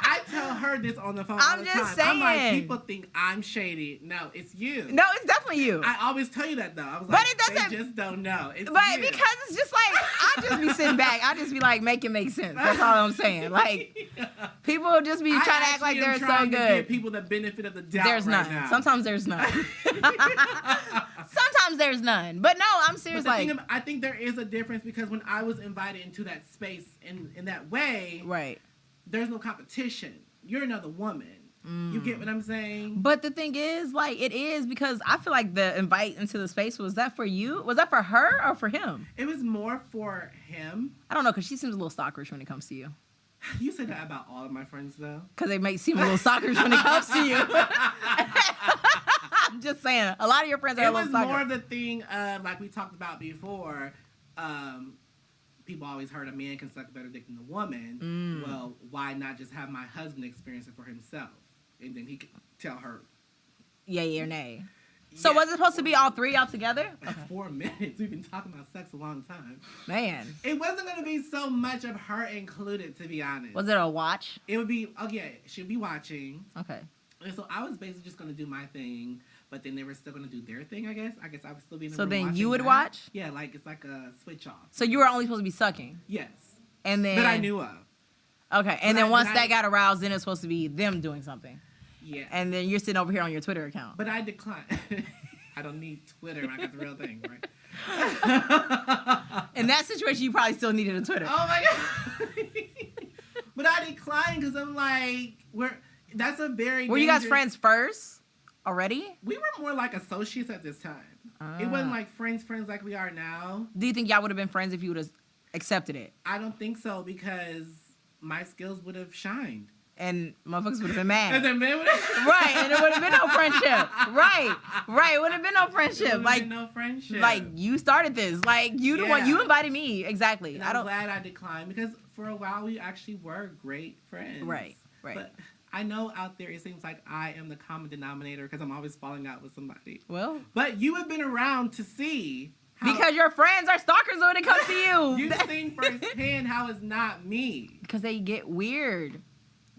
I tell her this on the phone all the time. just saying. I'm like, people think I'm shady. No, it's you. No, it's definitely you. I always tell you that, though. I was But like, it doesn't- they just don't know. It's But you. because it's just like, I just be sitting back. I just be like, make it make sense. That's all I'm saying. Like, people will just be trying to act like they're so To good. give people the benefit of the doubt. There's right none. now. Sometimes there's none. Sometimes there's none. But no, I'm serious. But the Like, thing I think there is a difference because when I was invited into that space in that way, right. there's no competition. You're another woman. You get what I'm saying? But the thing is, like, it is because I feel like the invite into the space, was that for you? Was that for her or for him? It was more for him. I don't know, because she seems a little stalkerish when it comes to you. You said that about all of my friends, though. Because they may seem a little stalkerish when it comes to you. I'm just saying, a lot of your friends are a It little was stalkerish. more of the thing of, like we talked about before, people always heard a man can suck a better dick than a woman. Well, why not just have my husband experience it for himself? And then he could tell her. Yay or nay. So Yeah. was it supposed to be all three out together? Okay. 4 minutes. We've been talking about sex a long time. Man. It wasn't going to be so much of her included, to be honest. Was it a watch? It would be, okay, she'd be watching. Okay. And so I was basically just going to do my thing, but then they were still going to do their thing, I guess. I guess I would still be in the So room then watching you would that. watch? Yeah, like it's like a switch off. So you were only supposed to be sucking? Yes. And then... That I knew of. Okay, and But then I- once but that I- got aroused, then it's supposed to be them doing something. Yeah. And then you're sitting over here on your Twitter account. But I declined. I don't need Twitter. I got the real thing, right? In that situation, you probably still needed a Twitter. Oh my god! But I declined because I'm like, that's a very. Were you guys dangerous- friends first already? We were more like associates at this time. It wasn't like friends like we are now. Do you think y'all would have been friends if you would have accepted it? I don't think so because my skills would have shined. And motherfuckers would have been mad. And then men would have. Right, and it would have been no friendship. Right, it would have been no friendship. Like, no friendship. like you started this. Like you the one. Yeah. You invited me. Exactly. And I I'm don't. glad I declined because for a while we actually were great friends. Right. But I know out there it seems like I am the common denominator because I'm always falling out with somebody. Well, But you have been around to see how because your friends are stalkers when it comes to you. you've seen firsthand how it's not me. Because they get weird.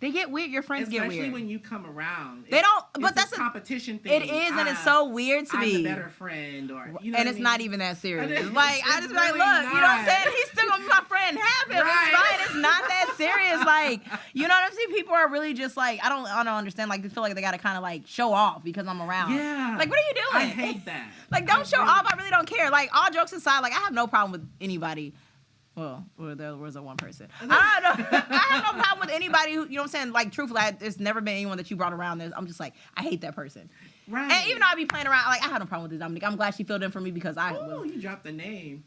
They get weird. Your friends get Especially weird. when you come around. They don't. It's But that's this competition thing. It is, and it's so weird to I'm me. the better friend, or you know And what it's I not mean? even that serious. It's Like, I just be like, really look, you know what I'm not. saying? He's still gonna be my friend. Have him. Right. It's fine. It's not that serious. Like, you know what I'm saying? People are really just like, I don't understand. Like, they feel like they gotta kind of like show off because I'm around. Yeah. Like, what are you doing? I hate that. Like, don't show really- off. I really don't care. Like, all jokes aside, like, I have no problem with anybody. Well, there was a one person. I don't know. I have no problem with anybody who, you know what I'm saying? Like, truthfully, there's never been anyone that you brought around. I'm just like, I hate that person. Right. And even though I be playing around, like, I have no problem with this Dominique. I'm glad she filled in for me because Oh, you dropped the name.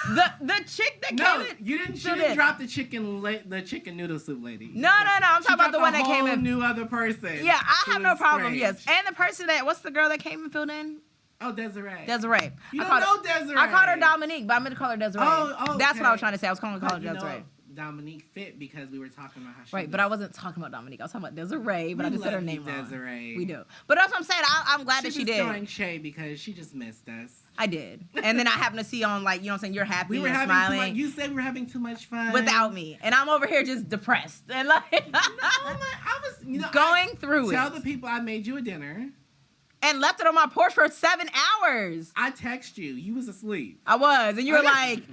the chick that No, came in. you didn't. She still didn't did. drop the chicken noodle soup lady. No, I'm talking about the one that came in. New other person. Yeah, I She have no was problem. strange. Yes, and the person what's the girl that came and filled in? Oh, Desiree. Desiree. You I don't called know Desiree. I called her Dominique, but I'm gonna call her Desiree. Oh, That's what I was okay. trying to say. I was calling But her you know, Desiree. Dominique fit because we were talking about how she Right, was, but I wasn't talking about Dominique. I was talking about Desiree, but We I just said her love you, name wrong. Desiree. We do. But that's what I'm saying. I'm glad that she was did. throwing shade because she just missed us. I did. And then I happened to see on, like, you know what I'm saying, you're happy We were and having smiling. too much. You said we were having too much fun without me. And I'm over here just depressed. And like I was going through Tell it. the people I made you a dinner. And left it on my porch for 7 hours. I text you. You was asleep. I was. And you were like,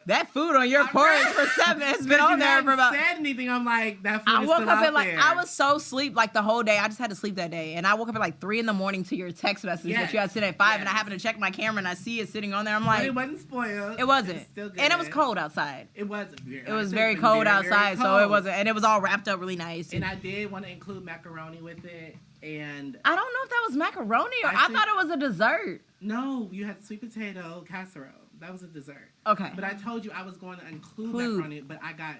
that food on your porch for 7 has been on there for about... said anything. I'm like, that food I is woke still up out at like, there. I was so asleep like the whole day. I just had to sleep that day. And I woke up at like 3 a.m. to your text message that you had sent at 5. And I Yes. happened to check my camera and I see it sitting on there. I'm But like, it wasn't spoiled. it wasn't. was still good. And it was cold outside. It wasn't. It was very cold outside, so it wasn't. And it was all wrapped up really nice. And I did want to include macaroni with it. And I don't know if that was macaroni or I thought it was a dessert. no, you had sweet potato casserole. That was a dessert. Okay. But I told you I was going to include macaroni, but I got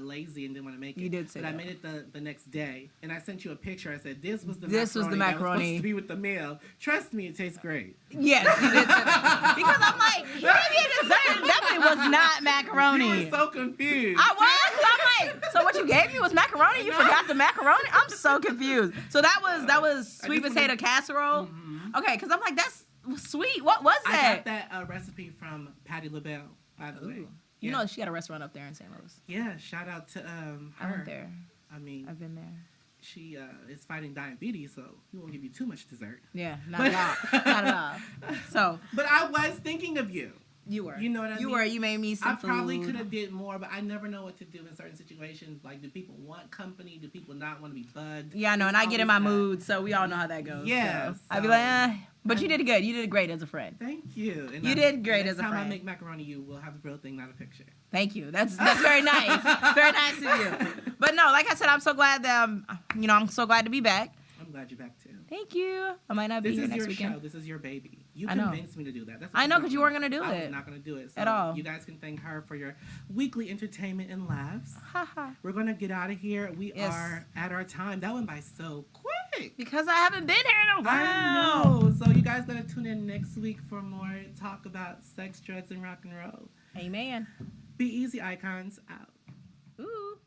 lazy and didn't want to make it. You did say but that. I made it the next day, and I sent you a picture. I said this was the macaroni that was supposed to be with the meal. Trust me, it tastes great. Yes, you did say that. Because I'm like, you gave me a dessert. It definitely was not macaroni. You were so confused. I was. I'm like, so what you gave me was macaroni? You forgot the macaroni? I'm so confused. So that was sweet potato casserole. Mm-hmm. Okay, because I'm like, that's sweet. What was that? I got that recipe from Patti LaBelle, by the way. You know she had a restaurant up there in St. Louis. Yeah, shout out to her. I went there. I mean, I've been there. She is fighting diabetes, so we won't give you too much dessert. Yeah, not at all. Not at all. So, but I was thinking of you. You were. You know what I mean? You were. You made me some food. I probably could have did more, but I never know what to do in certain situations. Like, do people want company? Do people not want to be bugged? Yeah, I know, and I get in my mood, so we all know how that goes. Yeah. So I'd be like, but you did good. You did great as a friend. Thank you. And you did great as a friend. Next time I make macaroni, you will have the real thing, not a picture. Thank you. That's very nice. Very nice of you. But no, like I said, I'm so glad that I'm so glad to be back. I'm glad you're back too. Thank you. I might not be here next weekend. This is your show. This is your baby. You convinced me to do that. That's I know, because you weren't going to do it. I was not going to do it. So at all. You guys can thank her for your weekly entertainment and laughs. We're going to get out of here. We are at our time. That went by so quick. Because I haven't been here in a while. I know. So you guys got to tune in next week for more talk about sex, drugs, and rock and roll. Amen. Be easy, icons. Out. Ooh.